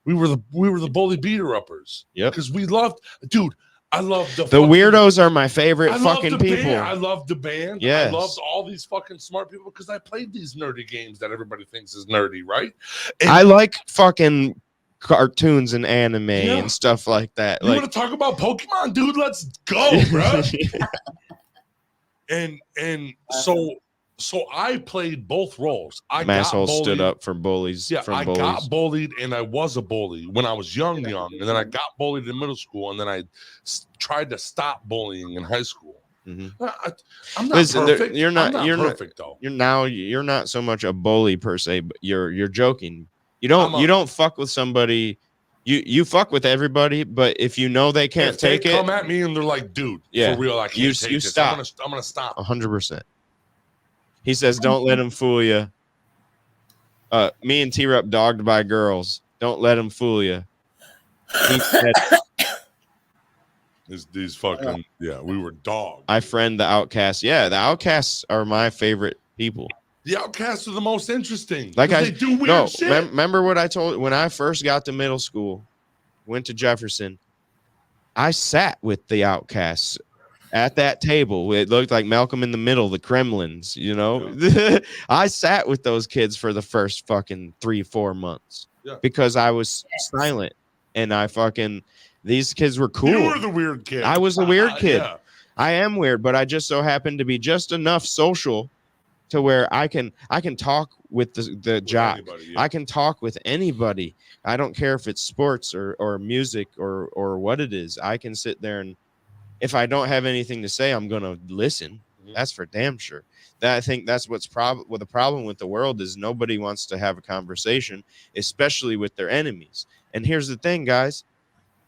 we were the bully beater uppers. Yep, because we loved, dude. I love the weirdos are my favorite fucking people. Band. I love the band. Yes. I loved all these fucking smart people because I played these nerdy games that everybody thinks is nerdy, right? And I like fucking cartoons and anime and stuff like that. You want to talk about Pokemon, dude? Let's go, bro. and so I played both roles. Masshole stood up for bullies. Yeah, I got bullied, and I was a bully when I was young, and then I got bullied in middle school, and then I tried to stop bullying in high school. I'm not perfect. You're not perfect though. You're not so much a bully per se, but you're joking. You don't fuck with somebody. You fuck with everybody, but if you know they can't take it, come at me and they're like, dude, for real, I can't take this. Stop. I'm gonna stop. 100%. He says, don't let him fool you. Me and T-Rup dogged by girls. Don't let him fool you. He said, these fucking, we were dogs. I friend the outcasts. Yeah, the outcasts are my favorite people. The outcasts are the most interesting. Like they do weird shit. Remember what I told when I first got to middle school, went to Jefferson. I sat with the outcasts at that table. It looked like Malcolm in the Middle, the Kremlins, you know. Yeah. I sat with those kids for the first fucking 3-4 months because I was silent and these kids were cool. You were the weird kid. I was the weird kid. I am weird, but I just so happened to be just enough social to where I can talk with the jock. anybody, yeah. I can talk with anybody. I don't care if it's sports or music or what it is. I can sit there, and if I don't have anything to say, I'm gonna listen. Mhm. That's for damn sure. That I think that's what's the problem with the world is nobody wants to have a conversation, especially with their enemies. And here's the thing, guys.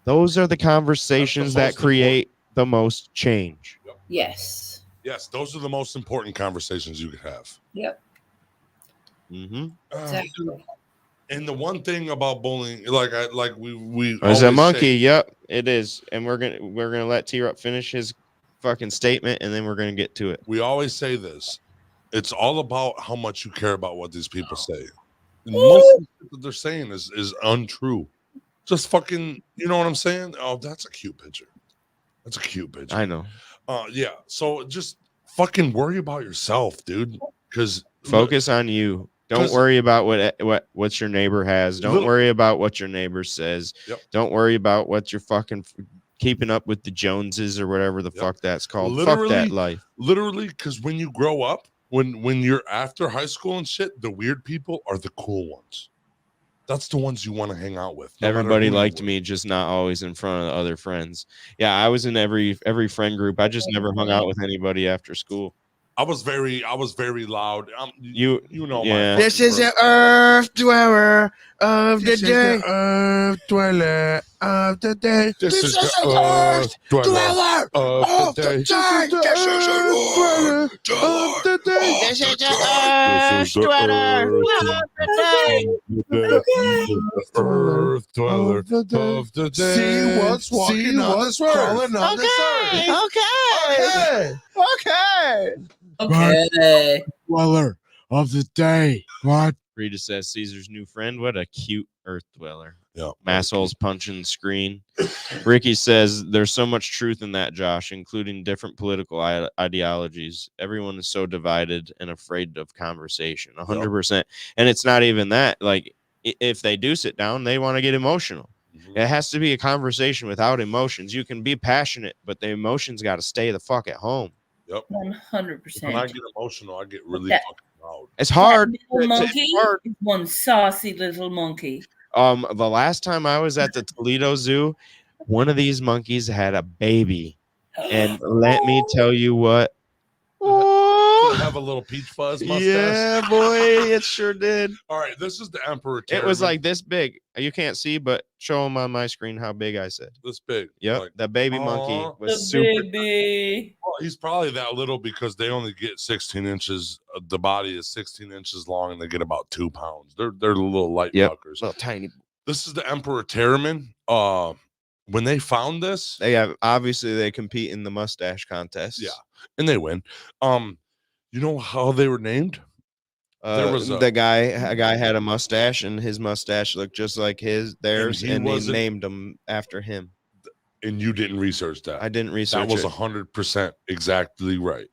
Those are the conversations that most create the most change. Yes. Yes, those are the most important conversations you could have. Yep. Mm-hmm. Exactly. And the one thing about bullying, we There's a always monkey. say- Yep, it is. And we're gonna let T-Rup finish his fucking statement, and then we're gonna get to it. we always say this. It's all about how much you care about what these people say. Most of the shit that they're saying is untrue. Just fucking, you know what I'm saying? Oh, that's a cute picture. That's a cute picture. I know. Yeah. So just fucking worry about yourself, dude. Because Focus on you. Don't 'Cause- worry about what your neighbor has. Don't Little- worry about what your neighbor says. Yep. Don't worry about what you're fucking keeping up with the Joneses or whatever the Yep. fuck that's called. Fuck Literally- that life. literally, because when you grow up, when you're after high school and shit, the weird people are the cool ones. That's the ones you want to hang out with. no matter Everybody who you liked were. me, just not always in front of the other friends. Yeah, I was in every friend group. I just never hung out with anybody after school. I was very loud. You know yeah. my This is the Earth Dweller of the This is day. the Earth Dweller of the day. This is the Earth Dweller of the day. This is the Earth Dweller of the day. This is the This is the Earth Earth Dweller of the day. See what's walking on this earth. crawling on this earth. Okay. Okay. Dweller of the day. What? Rita says Caesar's new friend. What a cute earth dweller. Yeah. Massholes punching the screen. Ricky says there's so much truth in that, Josh, including different political ideologies. Everyone is so divided and afraid of conversation. 100%. And it's not even that. Like, if they do sit down, they want to get emotional. Mhm. It has to be a conversation without emotions. You can be passionate, but the emotions got to stay the fuck at home. 100%. When I get emotional, I get really Yeah. fucking loud. It's hard. Little It's monkey hard. is one saucy little monkey. The last time I was at the Toledo Zoo, one of these monkeys had a baby. And let me tell you what. I have a little peach fuzz mustache. Yeah, boy, it sure did. All right, this is the Emperor Terramin. It was like this big. You can't see, but show them on my screen how big I said. this big. Yep, Like, the baby Aw. monkey The was super. baby. well, he's probably that little because they only get 16 inches. The body is 16 inches long, and they get about 2 pounds. They're little light Yep. fuckers. Little tiny. This is the Emperor Terramin. When they found this, They have obviously they compete in the mustache contest. yeah, and they win. You know how they were named? There was a guy had a mustache, and his mustache looked just like theirs, he and he wasn't- named him after him. And you didn't research that. I didn't That research was it. 100% exactly right.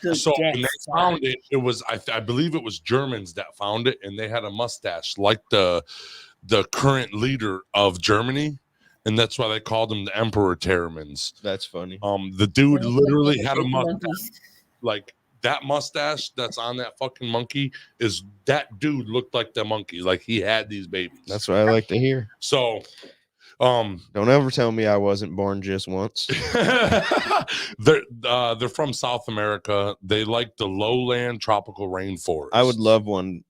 Good So when they guess. found it, it was I believe it was Germans that found it, and they had a mustache like the current leader of Germany, and that's why they called him the Emperor Terramins. That's funny. The dude literally had a mustache Monkeys. like that mustache that's on that fucking monkey is that dude looked like the monkey, like he had these babies. That's what I like to hear. So Don't ever tell me I wasn't born just once. they're from South America. They like the lowland tropical rainforest. I would love one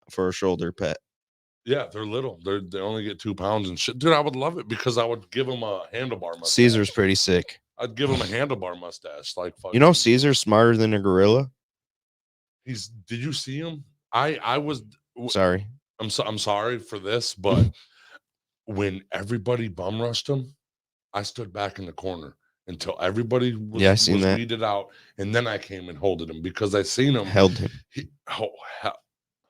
for a shoulder pet. Yeah, they're little. They only get 2 pounds and shit. Dude, I would love it because I would give them a handlebar mustache. Caesar's pretty sick. I'd give him a handlebar mustache. Like fucking, You know, Caesar's smarter than a gorilla. did you see him? I was Sorry. I'm sorry for this, but when everybody bum rushed him, I stood back in the corner until everybody was, Yeah, I seen was that. weeded out, and then I came and holded him because I seen him. Held him.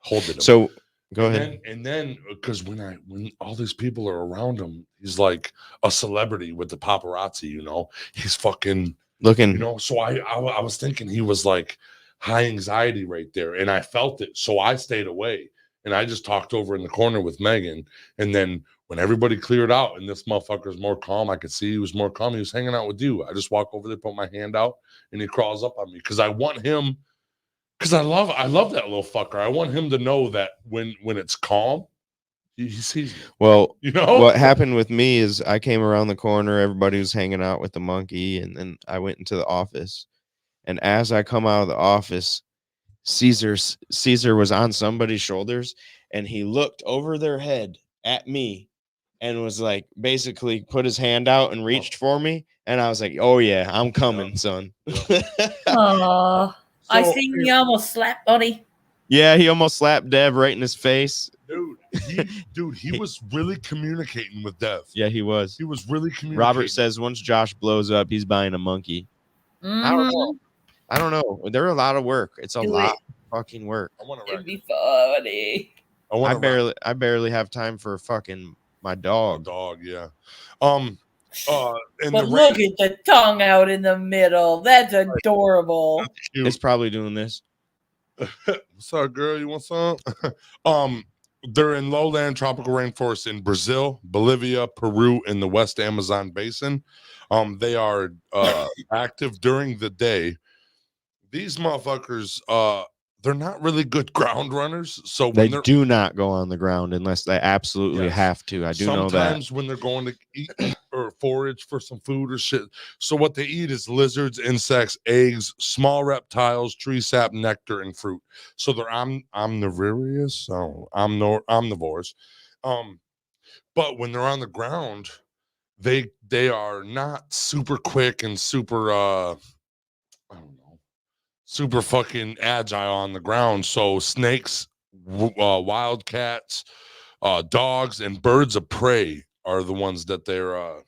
Holded him. So go ahead. And then because when all these people are around him, he's like a celebrity with the paparazzi. You know, he's fucking. Looking. You know, so I was thinking he was like high anxiety right there, and I felt it, so I stayed away, and I just talked over in the corner with Megan, and then when everybody cleared out and this motherfucker's more calm, I could see he was more calm. He was hanging out with you. I just walk over there, put my hand out, and he crawls up on me because I want him Because I love that little fucker. I want him to know that when it's calm, he sees me. Well, You know what happened with me is I came around the corner, everybody was hanging out with the monkey, and then I went into the office. And as I come out of the office, Caesar was on somebody's shoulders, and he looked over their head at me and was like, basically put his hand out and reached for me. And I was like, oh yeah, I'm coming, son. Aw. I So, seen you almost slap buddy. Yeah, he almost slapped Dev right in his face. dude, he was really communicating with Dev. Yeah, he was. He was really communicating. Robert says once Josh blows up, he's buying a monkey. I don't know. I don't know. They're a lot of work. It's a lot of fucking work. I want to It'd be funny. I barely have time for fucking my dog. Dog, yeah. But look at the tongue out in the middle. That's adorable. It's probably doing this. What's up, girl? You want some? They're in lowland tropical rainforests in Brazil, Bolivia, Peru, and the West Amazon basin. They are active during the day. These motherfuckers, they're not really good ground runners. So they do not go on the ground unless they absolutely have to. I do know that. Sometimes when they're going to eat or forage for some food or shit. So what they eat is lizards, insects, eggs, small reptiles, tree sap, nectar, and fruit. So they're omnivorous. So omnivores. But when they're on the ground, they are not super quick and super I don't know, super fucking agile on the ground. So snakes, wildcats, dogs, and birds of prey are the ones that they're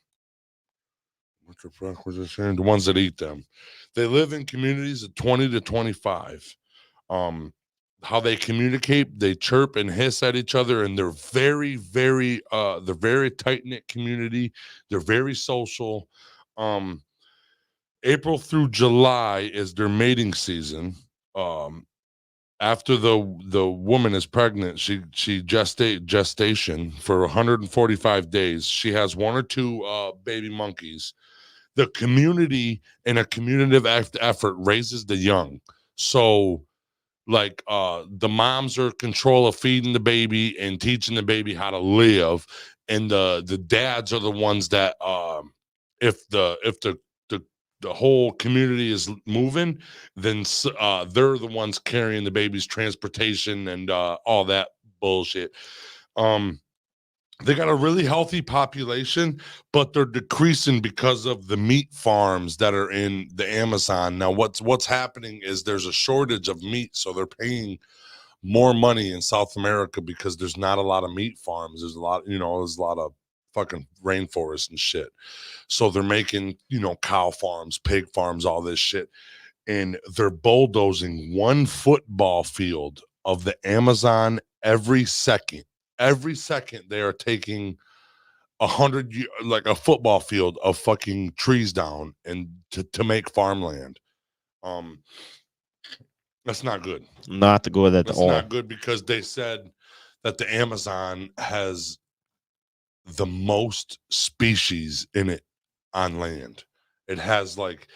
what the fuck was I saying? The ones that eat them. They live in communities of 20 to 25. How they communicate, they chirp and hiss at each other, and they're very, very tight-knit community. They're very social. April through July is their mating season. After the woman is pregnant, she gestation for 145 days. She has one or two baby monkeys. The community, in a community effort, raises the young. So, like, the moms are in control of feeding the baby and teaching the baby how to live, and the dads are the ones that, if the whole community is moving, then they're the ones carrying the baby's transportation and all that bullshit. They got a really healthy population, but they're decreasing because of the meat farms that are in the Amazon. Now, what's happening is there's a shortage of meat, so they're paying more money in South America because there's not a lot of meat farms. There's a lot of fucking rainforest and shit. So they're making, cow farms, pig farms, all this shit. And they're bulldozing one football field of the Amazon every second. Every second they are taking 100, like a football field of fucking trees down and to make farmland. That's not good. Not the good at all. That's not good because they said that the Amazon has the most species in it on land. It has like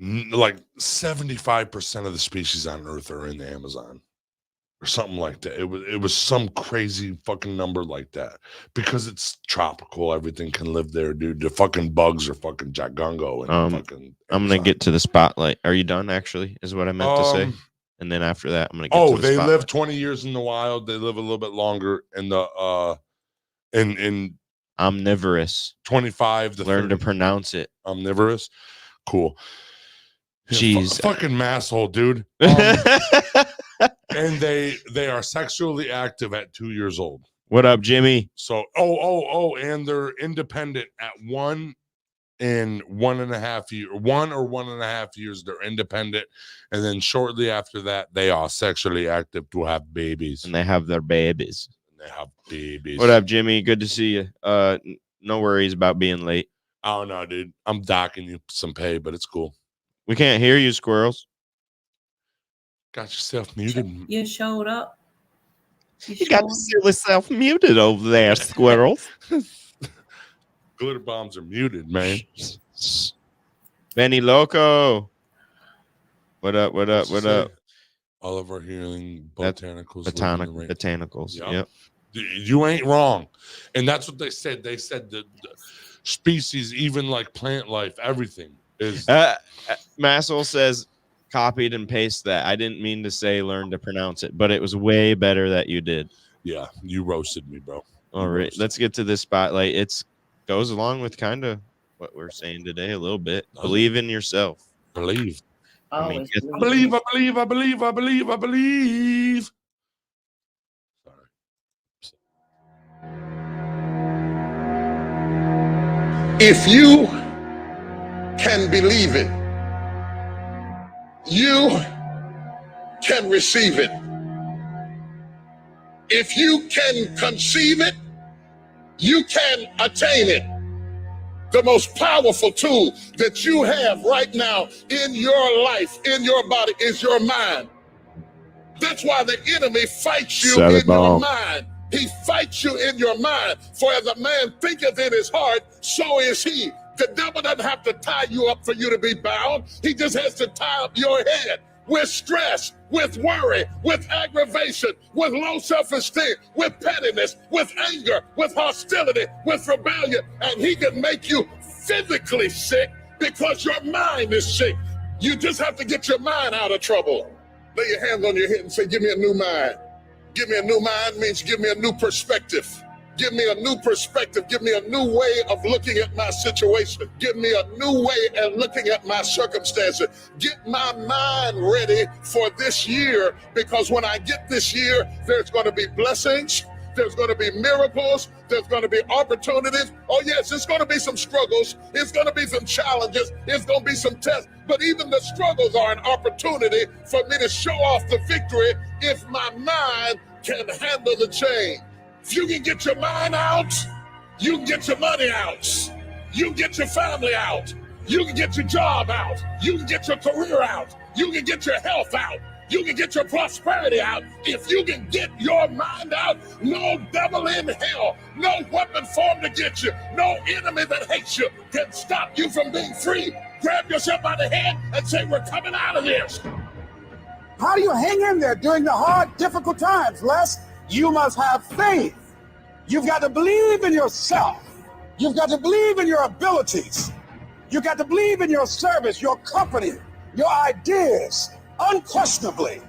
75% of the species on Earth are in the Amazon or something like that. It was some crazy fucking number like that because it's tropical. Everything can live there, dude. The fucking bugs are fucking jagungo and fucking. I'm gonna get to the spotlight. Are you done? Actually, is what I meant to say. And then after that, I'm gonna get to the they spotlight. live 20 years in the wild. They live a little bit longer in the in omnivorous. 25 to learn 30. to pronounce it. Omnivorous. Cool. Jeez. Fucking masshole, dude. And they are sexually active at 2 years old. What up, Jimmy? So and they're independent at 1 and 1.5 years. 1 or 1.5 years they're independent, and then shortly after that they are sexually active to have babies. And they have their babies. What up, Jimmy? Good to see you. No worries about being late. Oh no, dude. I'm docking you some pay, but it's cool. We can't hear you, squirrels. Got yourself muted. You showed up. You got yourself muted over there, squirrels. Glitter bombs are muted, man. Benny Loco. What up? All of our healing That's botanicals. live in the rain. Botanicals. Yep. Yep. You ain't wrong. And that's what they said. They said the species, even like plant life, everything is. Massel says, copied and paste that. I didn't mean to say learn to pronounce it, but it was way better that you did. Yeah, you roasted me, bro. All right, let's get to this spotlight. It goes along with kind of what we're saying today a little bit. Believe in yourself. Believe. I mean, I believe. If you can believe it, you can receive it. If you can conceive it, you can attain it. The most powerful tool that you have right now in your life, in your body, is your mind. That's why the enemy fights you in your mind. He fights you in your mind. For as a man thinketh in his heart, so is he. The devil doesn't have to tie you up for you to be bound. He just has to tie up your head with stress, with worry, with aggravation, with low self-esteem, with pettiness, with anger, with hostility, with rebellion. And he can make you physically sick because your mind is sick. You just have to get your mind out of trouble. Lay your hands on your head and say, give me a new mind. Give me a new mind means give me a new perspective. Give me a new perspective. Give me a new way of looking at my situation. Give me a new way of looking at my circumstances. Get my mind ready for this year, because when I get this year, there's going to be blessings. There's going to be miracles. There's going to be opportunities. Oh, yes, it's going to be some struggles. It's going to be some challenges. It's going to be some tests. But even the struggles are an opportunity for me to show off the victory if my mind can handle the change. If you can get your mind out, you can get your money out. You can get your family out. You can get your job out. You can get your career out. You can get your health out. You can get your prosperity out. If you can get your mind out, no devil in hell, no weapon formed against you, no enemy that hates you can stop you from being free. Grab yourself by the head and say, we're coming out of this. How do you hang in there during the hard, difficult times, Les? You must have faith. You've got to believe in yourself. You've got to believe in your abilities. You've got to believe in your service, your company, your ideas. Unquestionably,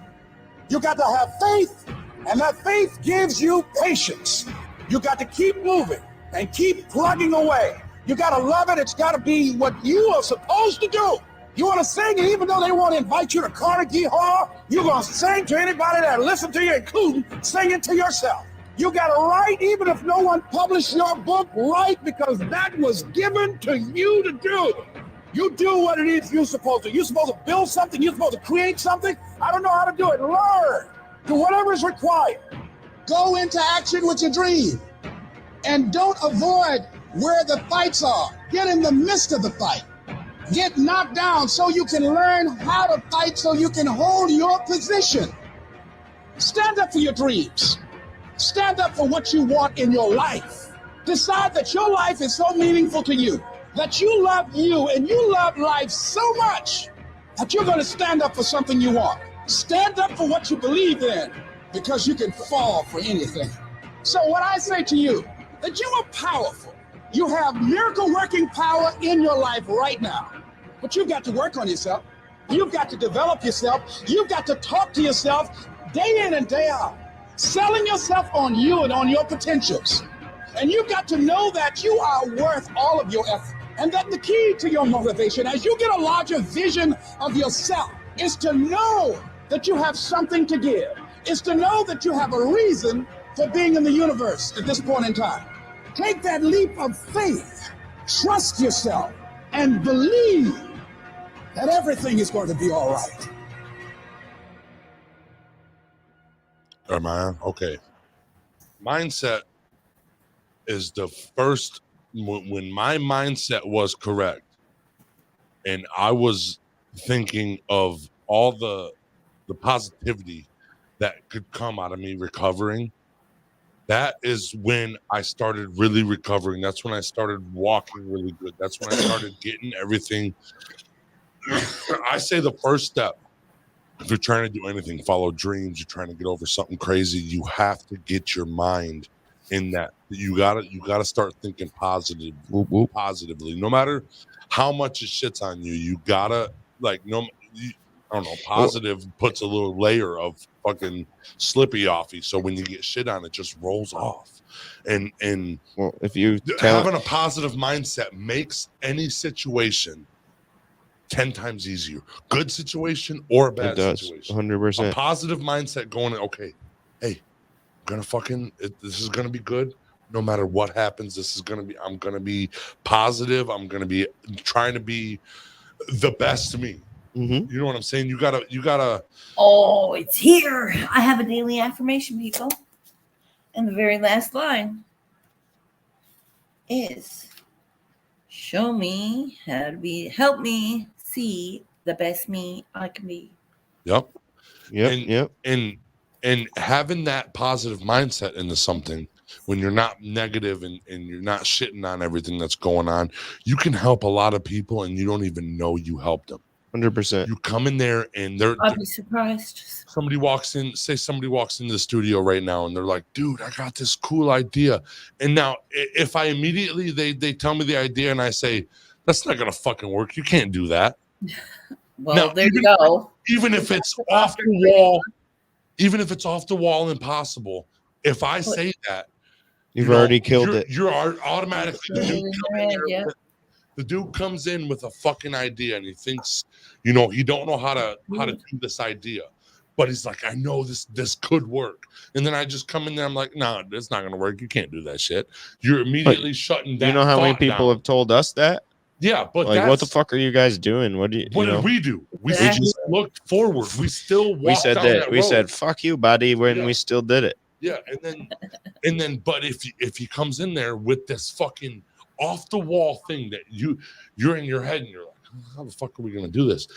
you got to have faith, and that faith gives you patience. You got to keep moving and keep plugging away. You got to love it. It's got to be what you are supposed to do. You want to sing, and even though they want to invite you to Carnegie Hall, you're going to sing to anybody that listen to you, including singing to yourself. You got to write, even if no one published your book, write, because that was given to you to do. You do what it is you're supposed to. You're supposed to build something. You're supposed to create something. I don't know how to do it. Learn. Do whatever is required. Go into action with your dream. And don't avoid where the fights are. Get in the midst of the fight. Get knocked down so you can learn how to fight, so you can hold your position. Stand up for your dreams. Stand up for what you want in your life. Decide that your life is so meaningful to you, that you love you and you love life so much that you're going to stand up for something you want. Stand up for what you believe in, because you can fall for anything. So what I say to you, that you are powerful. You have miracle working power in your life right now, but you've got to work on yourself. You've got to develop yourself. You've got to talk to yourself day in and day out, selling yourself on you and on your potentials. And you've got to know that you are worth all of your effort. And that the key to your motivation, as you get a larger vision of yourself, is to know that you have something to give. Is to know that you have a reason for being in the universe at this point in time. Take that leap of faith, trust yourself, and believe that everything is going to be all right. Am I on? Okay. Mindset is the first. When my mindset was correct, and I was thinking of all the positivity that could come out of me recovering, that is when I started really recovering. That's when I started walking really good. That's when I started getting everything. I say the first step if you're trying to do anything, follow dreams, you're trying to get over something crazy, you have to get your mind in that. You gotta start thinking positively. No matter how much it shits on you, you gotta like I don't know, positive puts a little layer of fucking slippy offy, so when you get shit on, it just rolls off. And well, if you having a positive mindset makes any situation 10 times easier, good situation or a bad situation. 100%. A positive mindset going, okay, hey, I'm gonna fucking this is gonna be good no matter what happens. I'm gonna be positive. I'm gonna be trying to be the best me. You know what I'm saying? You gotta Oh, it's here. I have a daily affirmation, people. And the very last line is show me how to be, help me see the best me I can be. Yep. Yep. And having that positive mindset into something when you're not negative and you're not shitting on everything that's going on, you can help a lot of people and you don't even know you helped them. 100%. You come in there and I'd be surprised. Somebody walks into the studio right now and they're like, dude, I got this cool idea. And now if I immediately they tell me the idea and I say, that's not gonna fucking work. You can't do that. Well, now, there you go. Even if it's off the wall, impossible. If I say that, you've already killed it. You're automatically the dude comes in with a fucking idea and he thinks, he don't know how to do this idea, but he's like, I know this could work. And then I just come in there, I'm like, no, it's not gonna work. You can't do that shit. You're immediately shutting down. You know how many people have told us that? Yeah, but like, what the fuck are you guys doing? What did we do? We just looked forward. We still walked we said down that. We road. said, fuck you, buddy, when we still did it. Yeah, and then, but if he comes in there with this fucking off the wall thing that you're in your head and you're like, how the fuck are we gonna do this?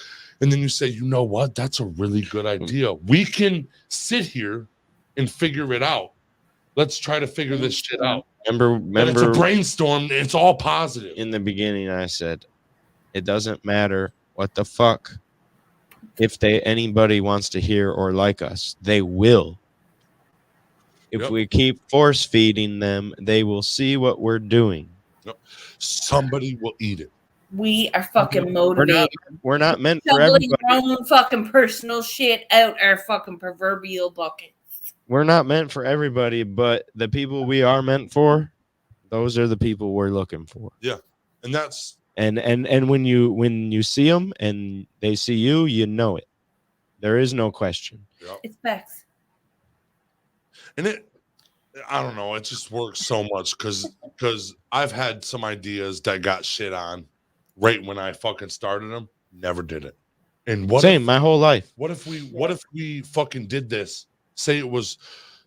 And then you say, you know what? That's a really good idea. We can sit here and figure it out. Let's try to figure this shit out. Remember, it's a brainstorm. It's all positive. In the beginning, I said, it doesn't matter what the fuck. If anybody wants to hear or like us, they will. If we keep force feeding them, they will see what we're doing. Somebody will eat it. We are fucking motivated. We're not meant for everybody. Our own fucking personal shit out our fucking proverbial bucket. We're not meant for everybody, but the people we are meant for, those are the people we're looking for. Yeah, and that's and when you see them and they see you, you know it. There is no question. Yep. It's facts. And I don't know, it just works so much because I've had some ideas that got shit on right when I fucking started them, never did it. And my whole life. What if we fucking did this? Say it was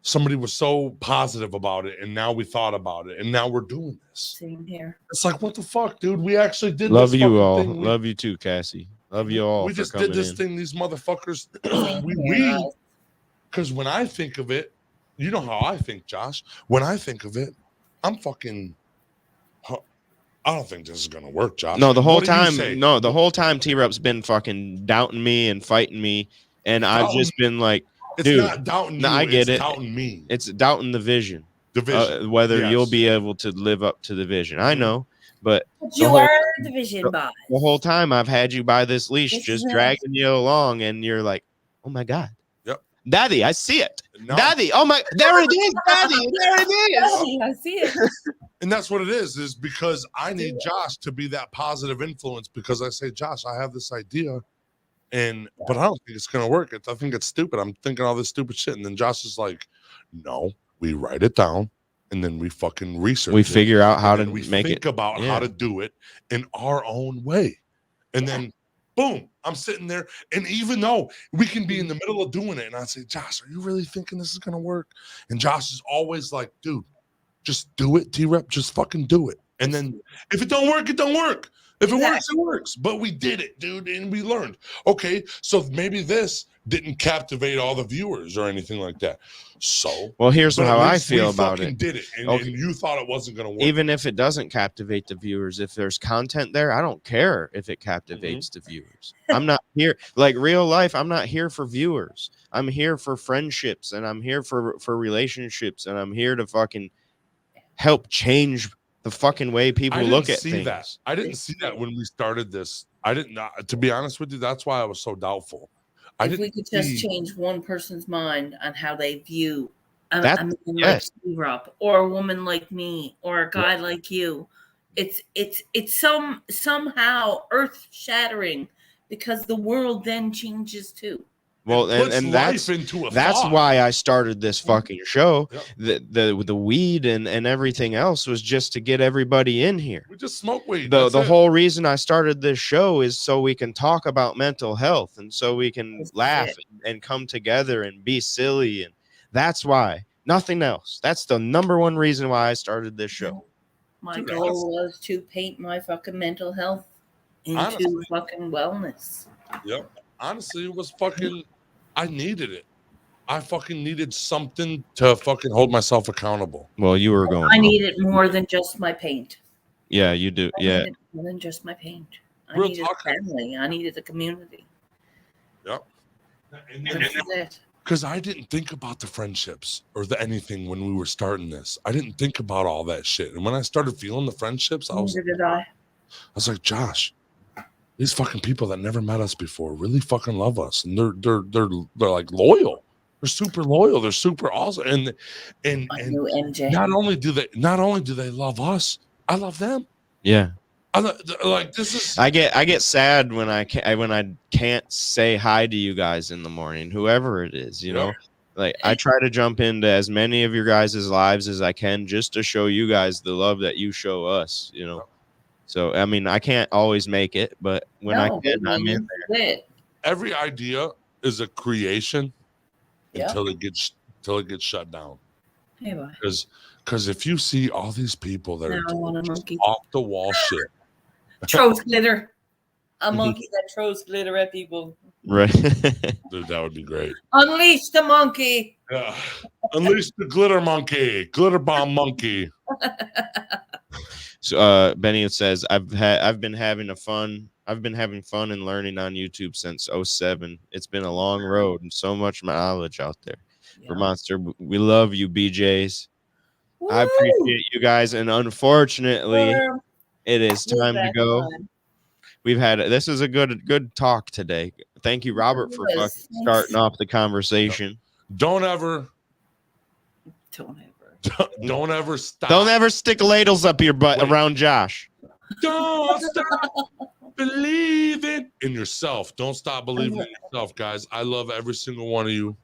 somebody was so positive about it, and now we thought about it, and now we're doing this. Same here. It's like, what the fuck, dude? We actually did. Love this you all. thing. Love you too, Cassie. Love you all. We just did this thing. These motherfuckers. Because when I think of it, you know how I think, Josh. When I think of it, I'm fucking. I don't think this is gonna work, Josh. No, the whole time T-Rup's been fucking doubting me and fighting me, and I've just been like, dude, it's not doubting you, I get it. Doubting me. It's doubting the vision. The vision. Whether you'll be able to live up to the vision. I know, but you are the vision by. The whole time I've had you by this leash, just dragging you along, and you're like, oh my God. Yep. Daddy, I see it. No. Daddy, oh my, there it is, Daddy, there it is. Daddy, I see it. And that's what it is because I need Josh to be that positive influence because I say, Josh, I have this idea, but I don't think it's gonna work. I think it's stupid. I'm thinking all this stupid shit. And then Josh is like, no, we write it down and then we fucking research we figure out how to we make think it about how to do it in our own way. And then boom, I'm sitting there. And even though we can be in the middle of doing it, and I say, Josh, are you really thinking this is gonna work? And Josh is always like, dude, just do it, T-Rep, just fucking do it. And then if it don't work, it don't work. If it works, it works. But we did it, dude, and we learned. Okay, so maybe this didn't captivate all the viewers or anything like that. So, well, here's but at how I least we feel about fucking it. did it, and, Okay. and you thought it wasn't going to work. Even if it doesn't captivate the viewers, if there's content there, I don't care if it captivates the viewers. I'm not here, like real life, I'm not here for viewers. I'm here for friendships, and I'm here for relationships, and I'm here to fucking help change the fucking way people look at things. That. I didn't see that when we started this. I didn't, to be honest with you, that's why I was so doubtful. If we could just change one person's mind on how they view a man like T-Rob, or a woman like me, or a guy like you, it's somehow earth shattering, because the world then changes too. Well, and that's why I started this fucking show. Yep. The weed and everything else was just to get everybody in here. We just smoke weed. The whole reason I started this show is so we can talk about mental health, and so we can laugh and come together and be silly, and that's why. Nothing else. That's the number one reason why I started this show. My goal was to paint my fucking mental health into fucking wellness. Yep. Honestly, it was fucking. I needed it. I fucking needed something to fucking hold myself accountable. Well, you were going. I need it more than just my paint. Yeah, you do. I needed more than just my paint. I needed a family. I needed a community. Yep. That's it. Because I didn't think about the friendships or anything when we were starting this. I didn't think about all that shit. And when I started feeling the friendships, I was like, Josh, these fucking people that never met us before really fucking love us, and they're like loyal. They're super loyal. They're super awesome. And not only do they love us, I love them. Yeah. Like this is. I get sad when I can't say hi to you guys in the morning, whoever it is. You know, like I try to jump into as many of your guys' lives as I can just to show you guys the love that you show us. You know. So, I mean, I can't always make it, but when I can, I'm in there. Every idea is a creation until it gets shut down. Because if you see all these people that are just off the wall shit. Throws glitter. A monkey that throws glitter at people. Right. Dude, that would be great. Unleash the monkey. Yeah. Unleash the glitter monkey. Glitter bomb monkey. So Benny says I've been having fun and learning on YouTube since 2007. It's been a long road and so much knowledge out there. For Monster, we love you, BJs. Woo! I appreciate you guys, and unfortunately, it is time to go. This is a good talk today. Thank you, Robert, for starting off the conversation. Don't ever stop. Don't ever stick ladles up your butt around Josh. Don't stop believing in yourself. Don't stop believing in yourself, guys. I love every single one of you.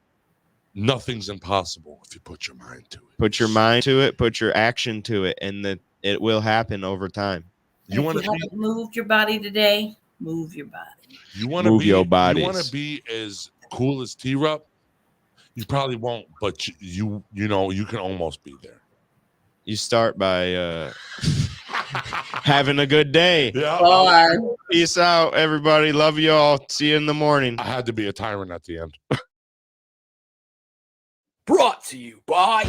Nothing's impossible if you put your mind to it. Put your mind to it, put your action to it, and it will happen over time. If you haven't moved your body today, move your body. You want to be as cool as T-Rup? You probably won't, but you know you can almost be there. You start by having a good day. Yeah. Bye. Peace out, everybody. Love you all. See you in the morning. I had to be a tyrant at the end. Brought to you by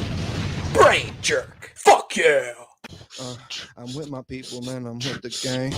Brain Jerk. Fuck yeah. I'm with my people, man. I'm with the gang.